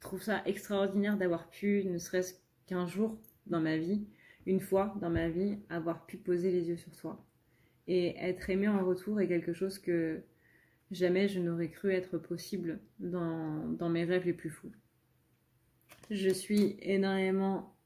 A: trouve ça extraordinaire d'avoir pu, ne serait-ce qu'un jour dans ma vie, une fois dans ma vie, avoir pu poser les yeux sur toi. Et être aimé en retour est quelque chose que jamais je n'aurais cru être possible dans mes rêves les plus fous. Je suis énormément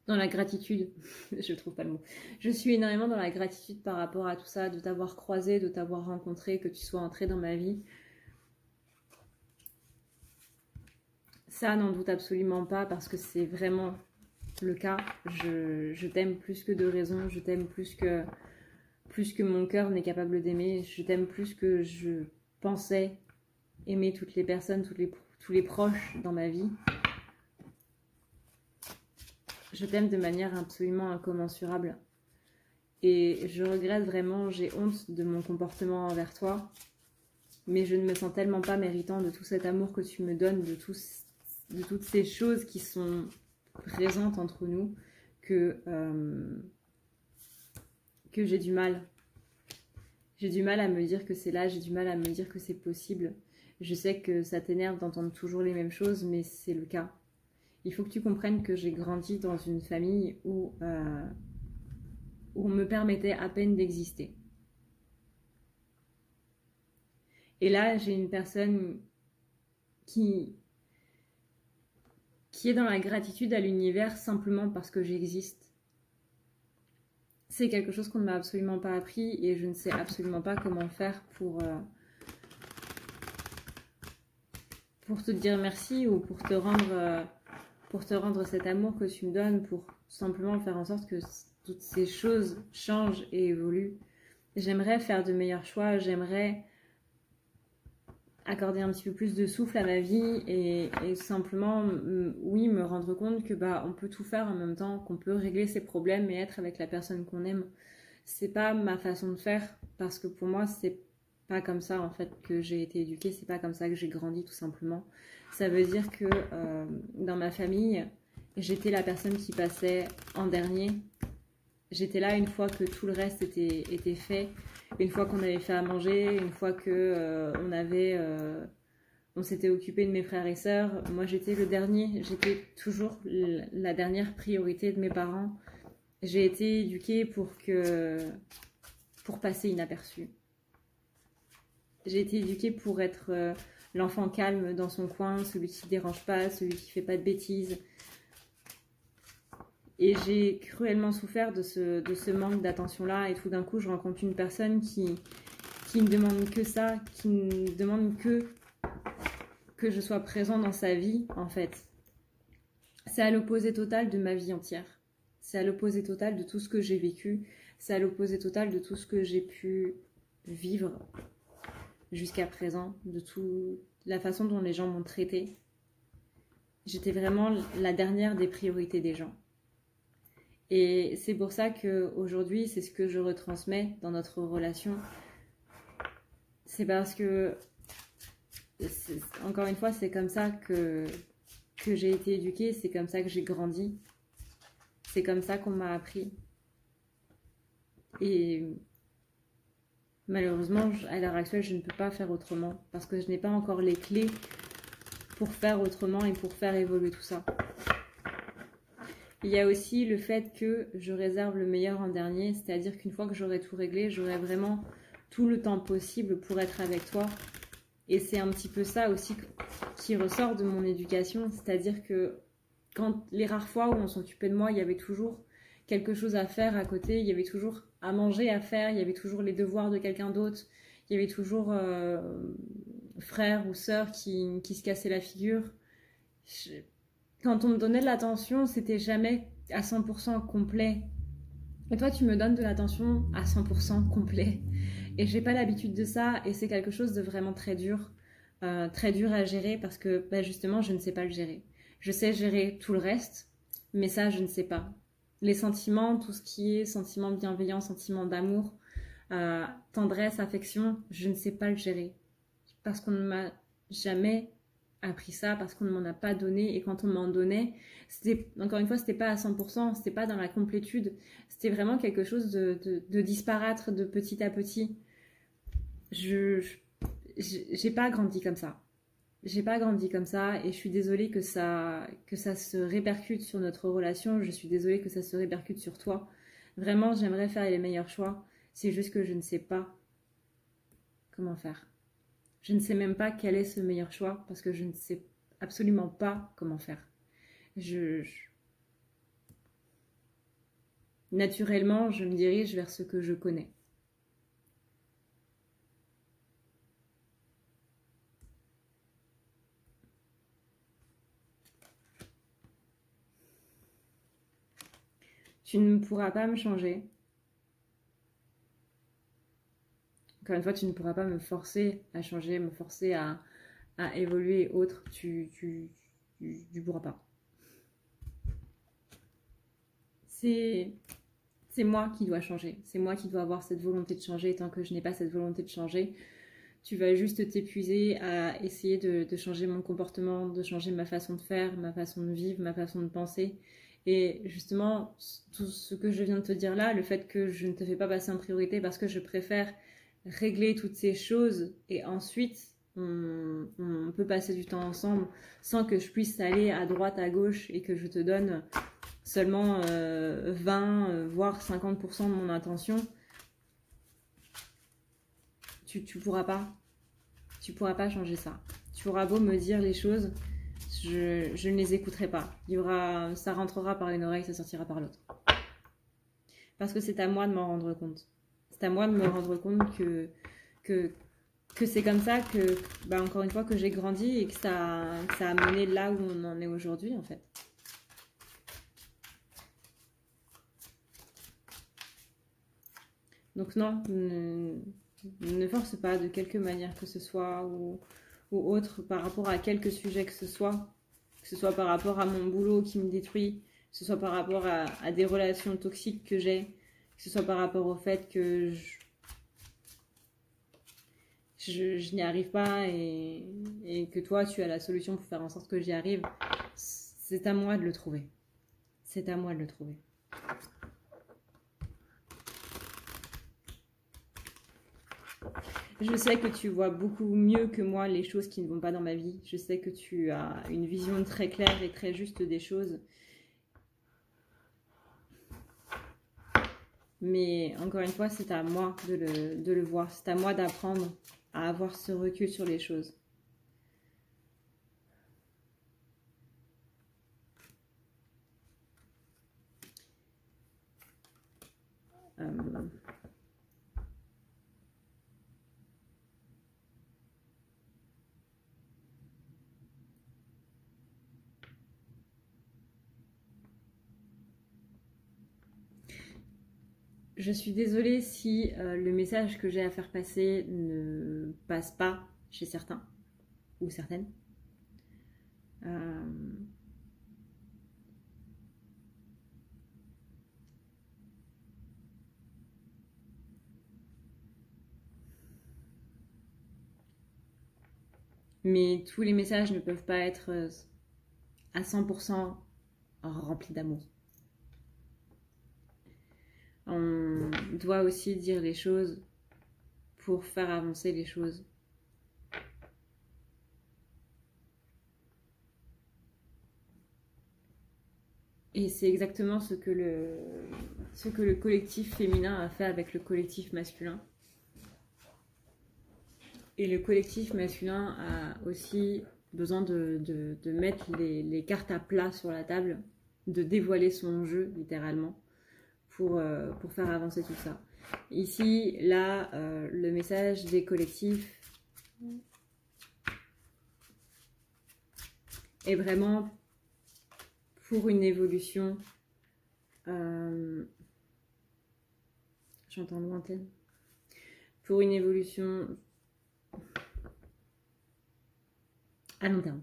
A: dans la gratitude, je trouve pas le mot. Je suis énormément dans la gratitude par rapport à tout ça, de t'avoir croisé, de t'avoir rencontré, que tu sois entré dans ma vie. Ça, n'en doute absolument pas parce que c'est vraiment le cas. Je t'aime plus que de raison, je t'aime plus que mon cœur n'est capable d'aimer, je t'aime plus que je pensais aimer toutes les personnes, tous les proches dans ma vie. Je t'aime de manière absolument incommensurable. Et je regrette vraiment, j'ai honte de mon comportement envers toi. Mais je ne me sens tellement pas méritant de tout cet amour que tu me donnes, de toutes ces choses qui sont présentes entre nous, que j'ai du mal J'ai du mal à me dire que c'est là, j'ai du mal à me dire que c'est possible. Je sais que ça t'énerve d'entendre toujours les mêmes choses, mais c'est le cas. Il faut que tu comprennes que j'ai grandi dans une famille où on me permettait à peine d'exister. Et là, j'ai une personne qui est dans la gratitude à l'univers simplement parce que j'existe. C'est quelque chose qu'on ne m'a absolument pas appris et je ne sais absolument pas comment faire pour te dire merci ou pour te rendre cet amour que tu me donnes, pour simplement faire en sorte que toutes ces choses changent et évoluent. J'aimerais faire de meilleurs choix, j'aimerais accorder un petit peu plus de souffle à ma vie et simplement, oui, me rendre compte que on peut tout faire en même temps, qu'on peut régler ses problèmes et être avec la personne qu'on aime. C'est pas ma façon de faire parce que pour moi, c'est pas comme ça en fait que j'ai été éduquée, c'est pas comme ça que j'ai grandi tout simplement. Ça veut dire que dans ma famille, j'étais la personne qui passait en dernier. J'étais là une fois que tout le reste était fait, une fois qu'on avait fait à manger, une fois que on s'était occupé de mes frères et sœurs. Moi, j'étais le dernier, j'étais toujours la dernière priorité de mes parents. J'ai été éduquée pour passer inaperçue. J'ai été éduquée pour être l'enfant calme dans son coin, celui qui ne dérange pas, celui qui ne fait pas de bêtises. Et j'ai cruellement souffert de ce manque d'attention-là. Et tout d'un coup, je rencontre une personne qui ne demande que ça, qui ne demande que je sois présent dans sa vie, en fait. C'est à l'opposé total de ma vie entière. C'est à l'opposé total de tout ce que j'ai vécu. C'est à l'opposé total de tout ce que j'ai pu vivre jusqu'à présent, de toute la façon dont les gens m'ont traitée. J'étais vraiment la dernière des priorités des gens. Et c'est pour ça qu'aujourd'hui, c'est ce que je retransmets dans notre relation. C'est parce que, encore une fois, c'est comme ça que j'ai été éduquée, c'est comme ça que j'ai grandi. C'est comme ça qu'on m'a appris. Et malheureusement, à l'heure actuelle, je ne peux pas faire autrement parce que je n'ai pas encore les clés pour faire autrement et pour faire évoluer tout ça. Il y a aussi le fait que je réserve le meilleur en dernier, c'est-à-dire qu'une fois que j'aurai tout réglé, j'aurai vraiment tout le temps possible pour être avec toi. Et c'est un petit peu ça aussi qui ressort de mon éducation, c'est-à-dire que quand les rares fois où on s'occupait de moi, il y avait toujours quelque chose à faire à côté, il y avait toujours à manger à faire, il y avait toujours les devoirs de quelqu'un d'autre, il y avait toujours frère ou sœur qui se cassait la figure. Quand on me donnait de l'attention, c'était jamais à 100% complet. Et toi, tu me donnes de l'attention à 100% complet. Et j'ai pas l'habitude de ça, et c'est quelque chose de vraiment très dur à gérer, parce que justement, je ne sais pas le gérer. Je sais gérer tout le reste, mais ça, je ne sais pas. Les sentiments, tout ce qui est sentiments bienveillants, sentiments d'amour, tendresse, affection, je ne sais pas le gérer. Parce qu'on ne m'a jamais appris ça, parce qu'on ne m'en a pas donné, et quand on m'en donnait, encore une fois, c'était pas à 100%, c'était pas dans la complétude, c'était vraiment quelque chose de disparaître de petit à petit. J'ai pas grandi comme ça. J'ai pas grandi comme ça, et je suis désolée que ça se répercute sur notre relation. Je suis désolée que ça se répercute sur toi. Vraiment, j'aimerais faire les meilleurs choix. C'est juste que je ne sais pas comment faire. Je ne sais même pas quel est ce meilleur choix parce que je ne sais absolument pas comment faire. Naturellement, je me dirige vers ce que je connais. Tu ne pourras pas me changer. Encore une fois, tu ne pourras pas me forcer à changer, me forcer à évoluer et autres. Tu pourras pas. C'est moi qui dois changer. C'est moi qui dois avoir cette volonté de changer. Tant que je n'ai pas cette volonté de changer, tu vas juste t'épuiser à essayer de changer mon comportement, de changer ma façon de faire, ma façon de vivre, ma façon de penser. Et justement, tout ce que je viens de te dire là, le fait que je ne te fais pas passer en priorité parce que je préfère régler toutes ces choses et ensuite on peut passer du temps ensemble sans que je puisse aller à droite, à gauche et que je te donne seulement 20, voire 50% de mon attention, tu pourras pas. Tu pourras pas changer ça. Tu auras beau me dire les choses, je ne les écouterai pas. Ça rentrera par une oreille, ça sortira par l'autre. Parce que c'est à moi de m'en rendre compte. C'est à moi de me rendre compte que c'est comme ça que, encore une fois, que j'ai grandi et que ça a mené là où on en est aujourd'hui, en fait. Donc non, ne force pas de quelque manière que ce soit ou autre par rapport à quelque sujet que ce soit par rapport à mon boulot qui me détruit, que ce soit par rapport à des relations toxiques que j'ai, que ce soit par rapport au fait que je n'y arrive pas et que toi tu as la solution pour faire en sorte que j'y arrive. C'est à moi de le trouver. C'est à moi de le trouver. Je sais que tu vois beaucoup mieux que moi les choses qui ne vont pas dans ma vie. Je sais que tu as une vision très claire et très juste des choses. Mais encore une fois, c'est à moi de le voir. C'est à moi d'apprendre à avoir ce recul sur les choses. Je suis désolée si le message que j'ai à faire passer ne passe pas chez certains ou certaines. Mais tous les messages ne peuvent pas être à 100% remplis d'amour. On doit aussi dire les choses pour faire avancer les choses. Et c'est exactement ce que le collectif féminin a fait avec le collectif masculin. Et le collectif masculin a aussi besoin de mettre les cartes à plat sur la table, de dévoiler son jeu, littéralement, pour faire avancer tout ça. Ici, là, le message des collectifs est vraiment pour une évolution. J'entends lointaine. Pour une évolution à long terme.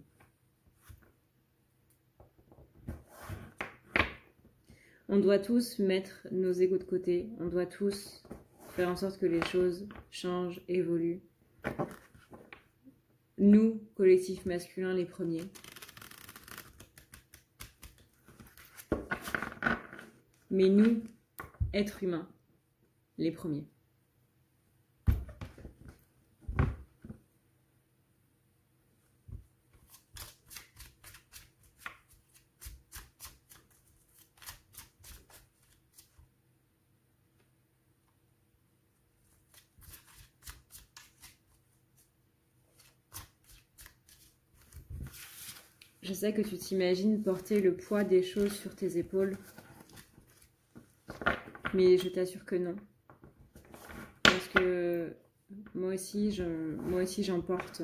A: On doit tous mettre nos égos de côté. On doit tous faire en sorte que les choses changent, évoluent. Nous, collectif masculin, les premiers. Mais nous, êtres humains, les premiers. Je sais que tu t'imagines porter le poids des choses sur tes épaules, mais je t'assure que non. Parce que moi aussi j'en porte.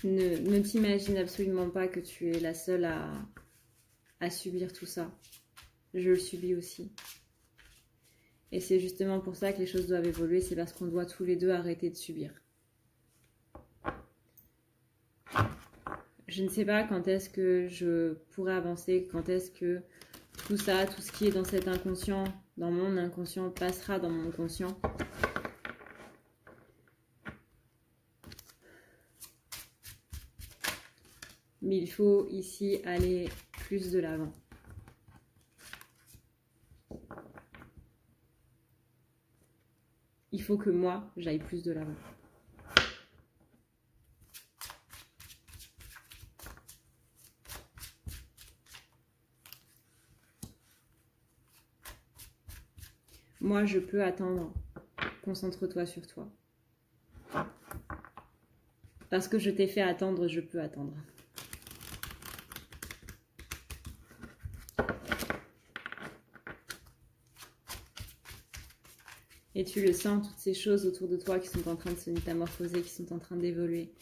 A: Ne t'imagine absolument pas que tu es la seule à subir tout ça. Je le subis aussi. Et c'est justement pour ça que les choses doivent évoluer, c'est parce qu'on doit tous les deux arrêter de subir. Je ne sais pas quand est-ce que je pourrai avancer, quand est-ce que tout ça, tout ce qui est dans cet inconscient, dans mon inconscient, passera dans mon conscient. Mais il faut ici aller plus de l'avant. il faut que moi, j'aille plus de l'avant. Moi, je peux attendre. Concentre-toi sur toi. Parce que je t'ai fait attendre, je peux attendre. Et tu le sens, toutes ces choses autour de toi qui sont en train de se métamorphoser, qui sont en train d'évoluer.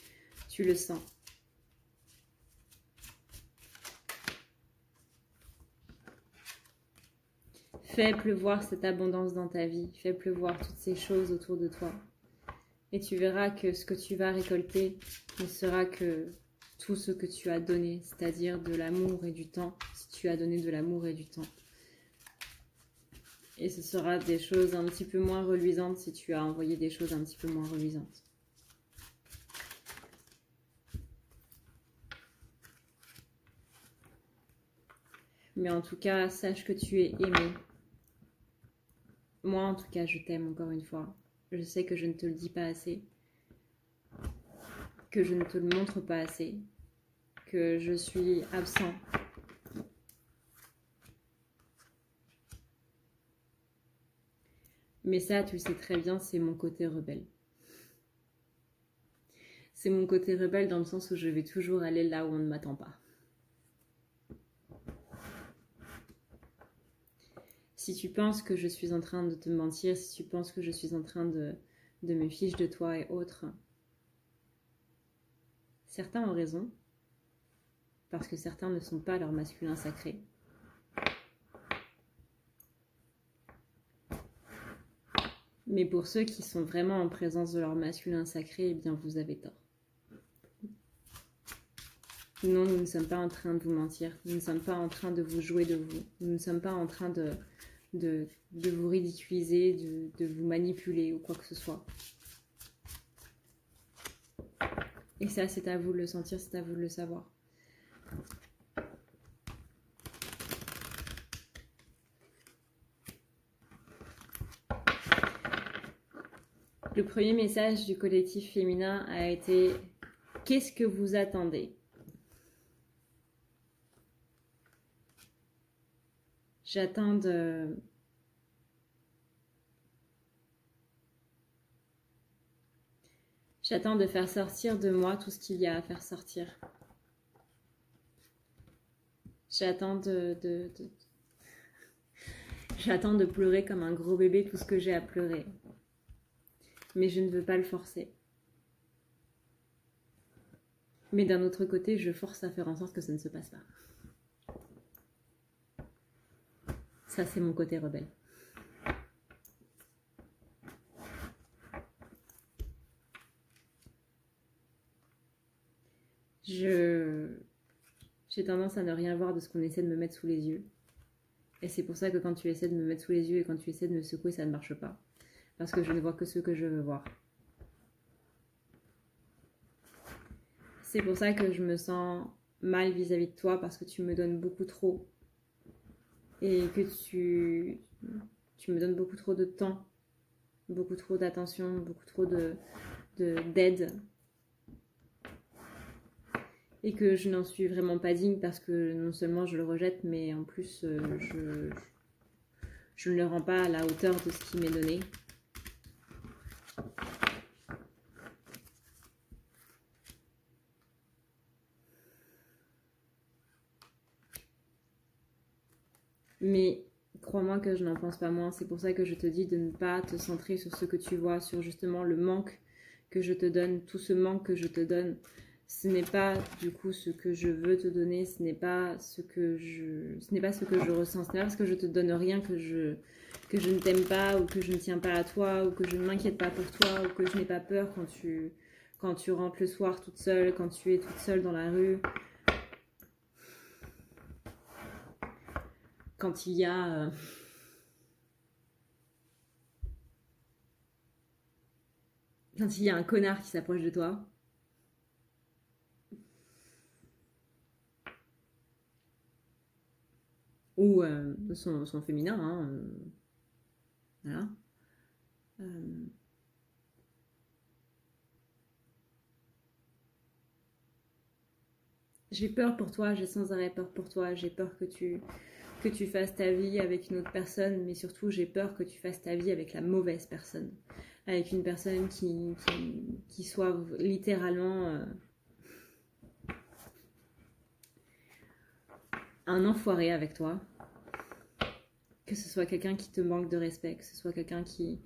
A: Tu le sens. Fais pleuvoir cette abondance dans ta vie. Fais pleuvoir toutes ces choses autour de toi. Et tu verras que ce que tu vas récolter ne sera que tout ce que tu as donné, c'est-à-dire de l'amour et du temps, si tu as donné de l'amour et du temps. Et ce sera des choses un petit peu moins reluisantes si tu as envoyé des choses un petit peu moins reluisantes. Mais en tout cas, sache que tu es aimé. Moi, en tout cas, je t'aime encore une fois. Je sais que je ne te le dis pas assez, que je ne te le montre pas assez, que je suis absent. Mais ça, tu le sais très bien, c'est mon côté rebelle. C'est mon côté rebelle dans le sens où je vais toujours aller là où on ne m'attend pas. Si tu penses que je suis en train de te mentir, si tu penses que je suis en train de me fiche de toi et autres, certains ont raison, parce que certains ne sont pas leur masculin sacré. Mais pour ceux qui sont vraiment en présence de leur masculin sacré, eh bien vous avez tort. Non, nous ne sommes pas en train de vous mentir, nous ne sommes pas en train de vous jouer de vous, nous ne sommes pas en train de vous ridiculiser, de vous manipuler ou quoi que ce soit. Et ça, c'est à vous de le sentir, c'est à vous de le savoir. Le premier message du collectif féminin a été « Qu'est-ce que vous attendez ?» J'attends de... J'attends de faire sortir de moi tout ce qu'il y a à faire sortir. J'attends J'attends de pleurer comme un gros bébé tout ce que j'ai à pleurer. Mais je ne veux pas le forcer. Mais d'un autre côté, je force à faire en sorte que ça ne se passe pas. Ça, c'est mon côté rebelle. J'ai tendance à ne rien voir de ce qu'on essaie de me mettre sous les yeux. Et c'est pour ça que quand tu essaies de me mettre sous les yeux et quand tu essaies de me secouer, ça ne marche pas. Parce que je ne vois que ce que je veux voir. C'est pour ça que je me sens mal vis-à-vis de toi parce que tu me donnes beaucoup trop. Et que tu me donnes beaucoup trop de temps, beaucoup trop d'attention, beaucoup trop d'aide. Et que je n'en suis vraiment pas digne parce que non seulement je le rejette, mais en plus je ne le rends pas à la hauteur de ce qui m'est donné. Mais crois-moi que je n'en pense pas moins. C'est pour ça que je te dis de ne pas te centrer sur ce que tu vois, sur justement le manque que je te donne, tout ce manque que je te donne. Ce n'est pas du coup ce que je veux te donner, ce n'est pas ce que je ressens, ce n'est pas parce que je te donne rien que je ne t'aime pas ou que je ne tiens pas à toi ou que je ne m'inquiète pas pour toi ou que je n'ai pas peur quand tu rentres le soir toute seule, quand tu es toute seule dans la rue. Quand il y a un connard qui s'approche de toi. Ou son féminin, hein, voilà. J'ai peur pour toi, j'ai sans arrêt peur pour toi, j'ai peur que tu fasses ta vie avec une autre personne, mais surtout j'ai peur que tu fasses ta vie avec la mauvaise personne. Avec une personne qui soit littéralement un enfoiré avec toi. Que ce soit quelqu'un qui te manque de respect, que ce soit quelqu'un qui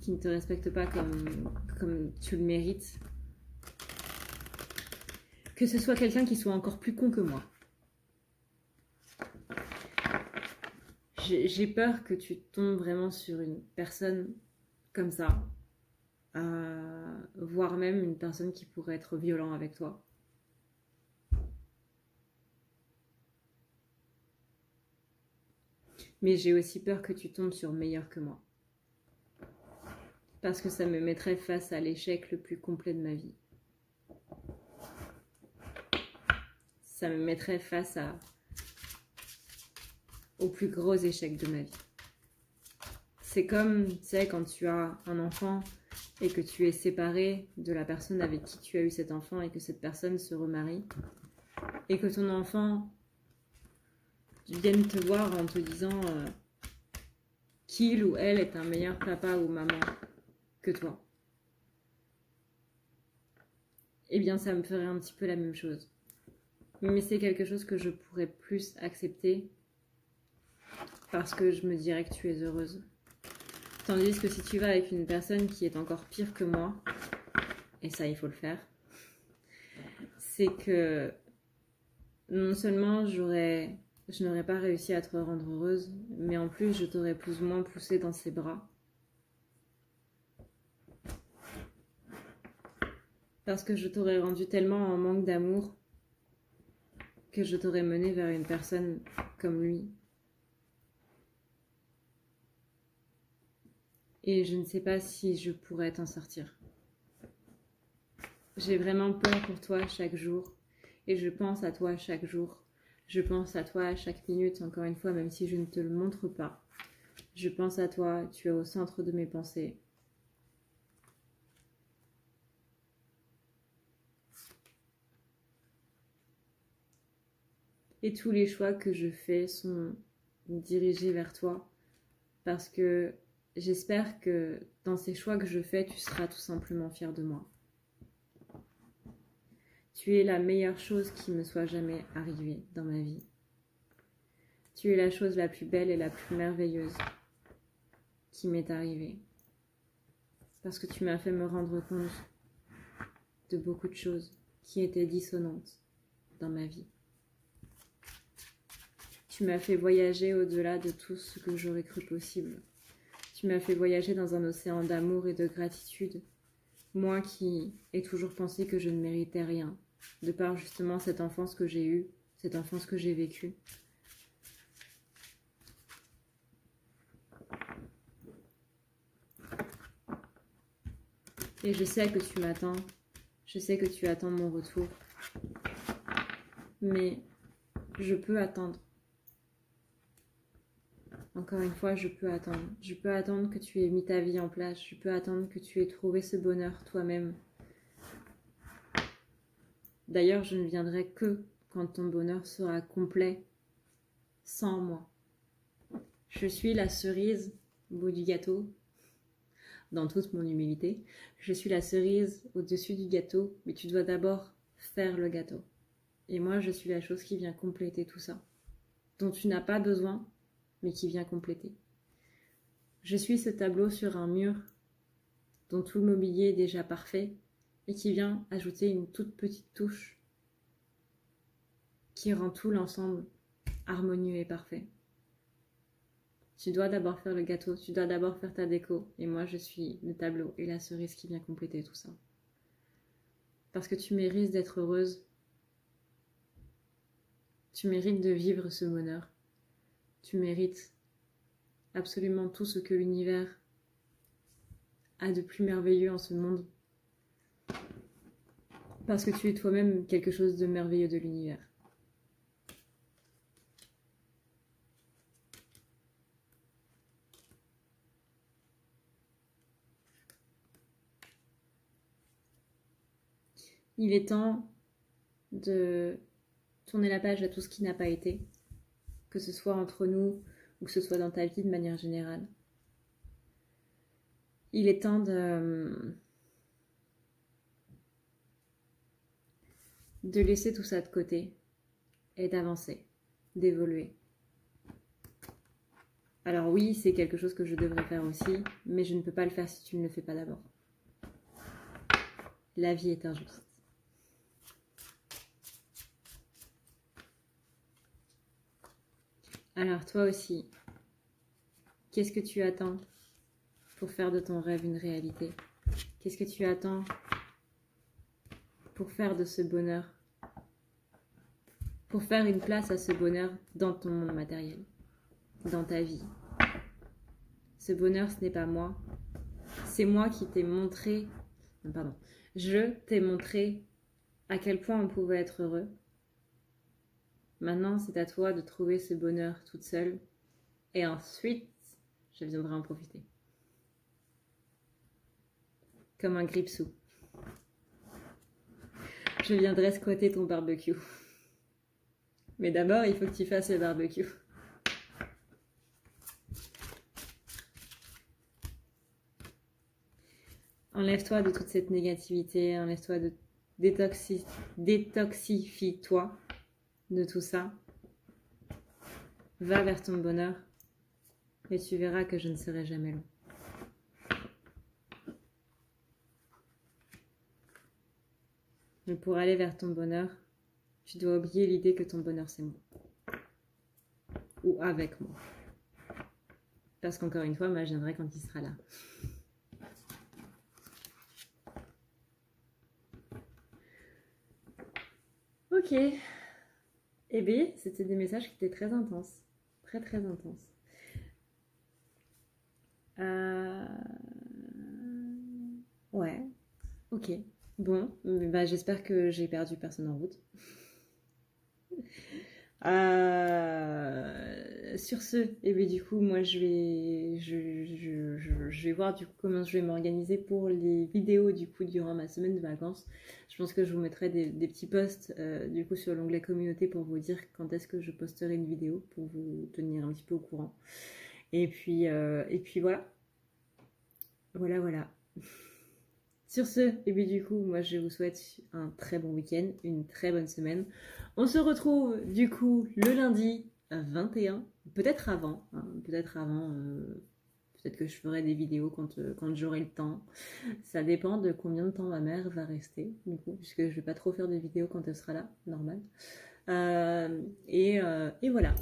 A: ne te respecte pas comme tu le mérites. Que ce soit quelqu'un qui soit encore plus con que moi. J'ai peur que tu tombes vraiment sur une personne comme ça, voire même une personne qui pourrait être violente avec toi. Mais j'ai aussi peur que tu tombes sur meilleur que moi. Parce que ça me mettrait face à l'échec le plus complet de ma vie. Ça me mettrait face au plus gros échec de ma vie. C'est comme, tu sais, quand tu as un enfant et que tu es séparé de la personne avec qui tu as eu cet enfant et que cette personne se remarie et que ton enfant vienne te voir en te disant qu'il ou elle est un meilleur papa ou maman que toi. Eh bien, ça me ferait un petit peu la même chose. Mais c'est quelque chose que je pourrais plus accepter parce que je me dirais que tu es heureuse. Tandis que si tu vas avec une personne qui est encore pire que moi, et ça il faut le faire, c'est que non seulement je n'aurais pas réussi à te rendre heureuse, mais en plus je t'aurais plus ou moins poussé dans ses bras. Parce que je t'aurais rendu tellement en manque d'amour que je t'aurais mené vers une personne comme lui. Et je ne sais pas si je pourrais t'en sortir. J'ai vraiment peur pour toi chaque jour. Et je pense à toi chaque jour. Je pense à toi chaque minute, encore une fois, même si je ne te le montre pas. Je pense à toi, tu es au centre de mes pensées. Et tous les choix que je fais sont dirigés vers toi. Parce que j'espère que dans ces choix que je fais, tu seras tout simplement fier de moi. Tu es la meilleure chose qui me soit jamais arrivée dans ma vie. Tu es la chose la plus belle et la plus merveilleuse qui m'est arrivée. Parce que tu m'as fait me rendre compte de beaucoup de choses qui étaient dissonantes dans ma vie. Tu m'as fait voyager au-delà de tout ce que j'aurais cru possible. Tu m'as fait voyager dans un océan d'amour et de gratitude. Moi qui ai toujours pensé que je ne méritais rien, de par justement cette enfance que j'ai eue, cette enfance que j'ai vécue. Et je sais que tu m'attends, je sais que tu attends mon retour, mais je peux attendre. Encore une fois, je peux attendre. Je peux attendre que tu aies mis ta vie en place, je peux attendre que tu aies trouvé ce bonheur toi-même. D'ailleurs, je ne viendrai que quand ton bonheur sera complet, sans moi. Je suis la cerise au bout du gâteau, dans toute mon humilité. Je suis la cerise au-dessus du gâteau, mais tu dois d'abord faire le gâteau. Et moi, je suis la chose qui vient compléter tout ça, dont tu n'as pas besoin, mais qui vient compléter. Je suis ce tableau sur un mur, dont tout le mobilier est déjà parfait, et qui vient ajouter une toute petite touche qui rend tout l'ensemble harmonieux et parfait. Tu dois d'abord faire le gâteau, tu dois d'abord faire ta déco, et moi je suis le tableau et la cerise qui vient compléter tout ça. Parce que tu mérites d'être heureuse, tu mérites de vivre ce bonheur, tu mérites absolument tout ce que l'univers a de plus merveilleux en ce monde. Parce que tu es toi-même quelque chose de merveilleux de l'univers. Il est temps de tourner la page à tout ce qui n'a pas été, que ce soit entre nous ou que ce soit dans ta vie de manière générale. Il est temps de laisser tout ça de côté et d'avancer, d'évoluer. Alors oui, c'est quelque chose que je devrais faire aussi, mais je ne peux pas le faire si tu ne le fais pas d'abord. La vie est injuste. Alors toi aussi, qu'est-ce que tu attends pour faire de ton rêve une réalité? Qu'est-ce que tu attends pour faire de ce bonheur, pour faire une place à ce bonheur dans ton monde matériel, dans ta vie? Ce bonheur, ce n'est pas moi. C'est moi qui t'ai montré, pardon, je t'ai montré à quel point on pouvait être heureux. Maintenant, c'est à toi de trouver ce bonheur toute seule. Et ensuite, je viendrai en profiter. Comme un gripsou. Je viendrai squatter ton barbecue. Mais d'abord, il faut que tu fasses le barbecue. Enlève-toi de toute cette négativité, enlève-toi de détoxifie-toi de tout ça. Va vers ton bonheur et tu verras que je ne serai jamais loin. Mais pour aller vers ton bonheur, tu dois oublier l'idée que ton bonheur c'est moi. Ou avec moi. Parce qu'encore une fois, moi je viendrai quand il sera là. Ok. Eh bien, c'était des messages qui étaient très intenses. Très très intenses. Ouais. Ok. Bon, bah, j'espère que j'ai perdu personne en route. Sur ce, et bien du coup, moi je vais voir du coup comment je vais m'organiser pour les vidéos du coup durant ma semaine de vacances. Je pense que je vous mettrai des petits posts du coup sur l'onglet communauté pour vous dire quand est-ce que je posterai une vidéo pour vous tenir un petit peu au courant. Et puis voilà. Voilà. Sur ce, et bien du coup, moi je vous souhaite un très bon week-end, une très bonne semaine. On se retrouve du coup le lundi 21, peut-être avant, hein, peut-être que je ferai des vidéos quand j'aurai le temps. Ça dépend de combien de temps ma mère va rester, du coup, puisque je vais pas trop faire de vidéos quand elle sera là, normal. Et voilà.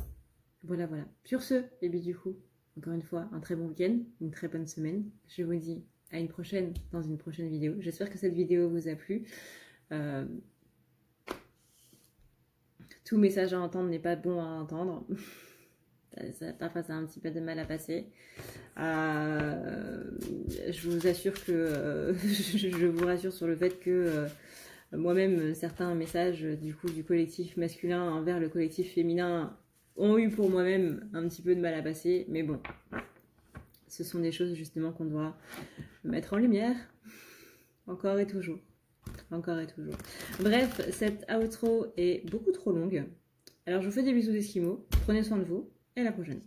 A: Sur ce, et bien du coup, encore une fois, un très bon week-end, une très bonne semaine. Je vous dis à une prochaine, dans une prochaine vidéo. J'espère que cette vidéo vous a plu. Tout message à entendre n'est pas bon à entendre. Parfois, ça a un petit peu de mal à passer. Je vous assure que... je vous rassure sur le fait que moi-même, certains messages du coup du collectif masculin envers le collectif féminin ont eu pour moi-même un petit peu de mal à passer. Mais bon, ce sont des choses justement qu'on doit mettre en lumière, encore et toujours. Bref, cette outro est beaucoup trop longue. Alors je vous fais des bisous d'Esquimaux, prenez soin de vous, et à la prochaine.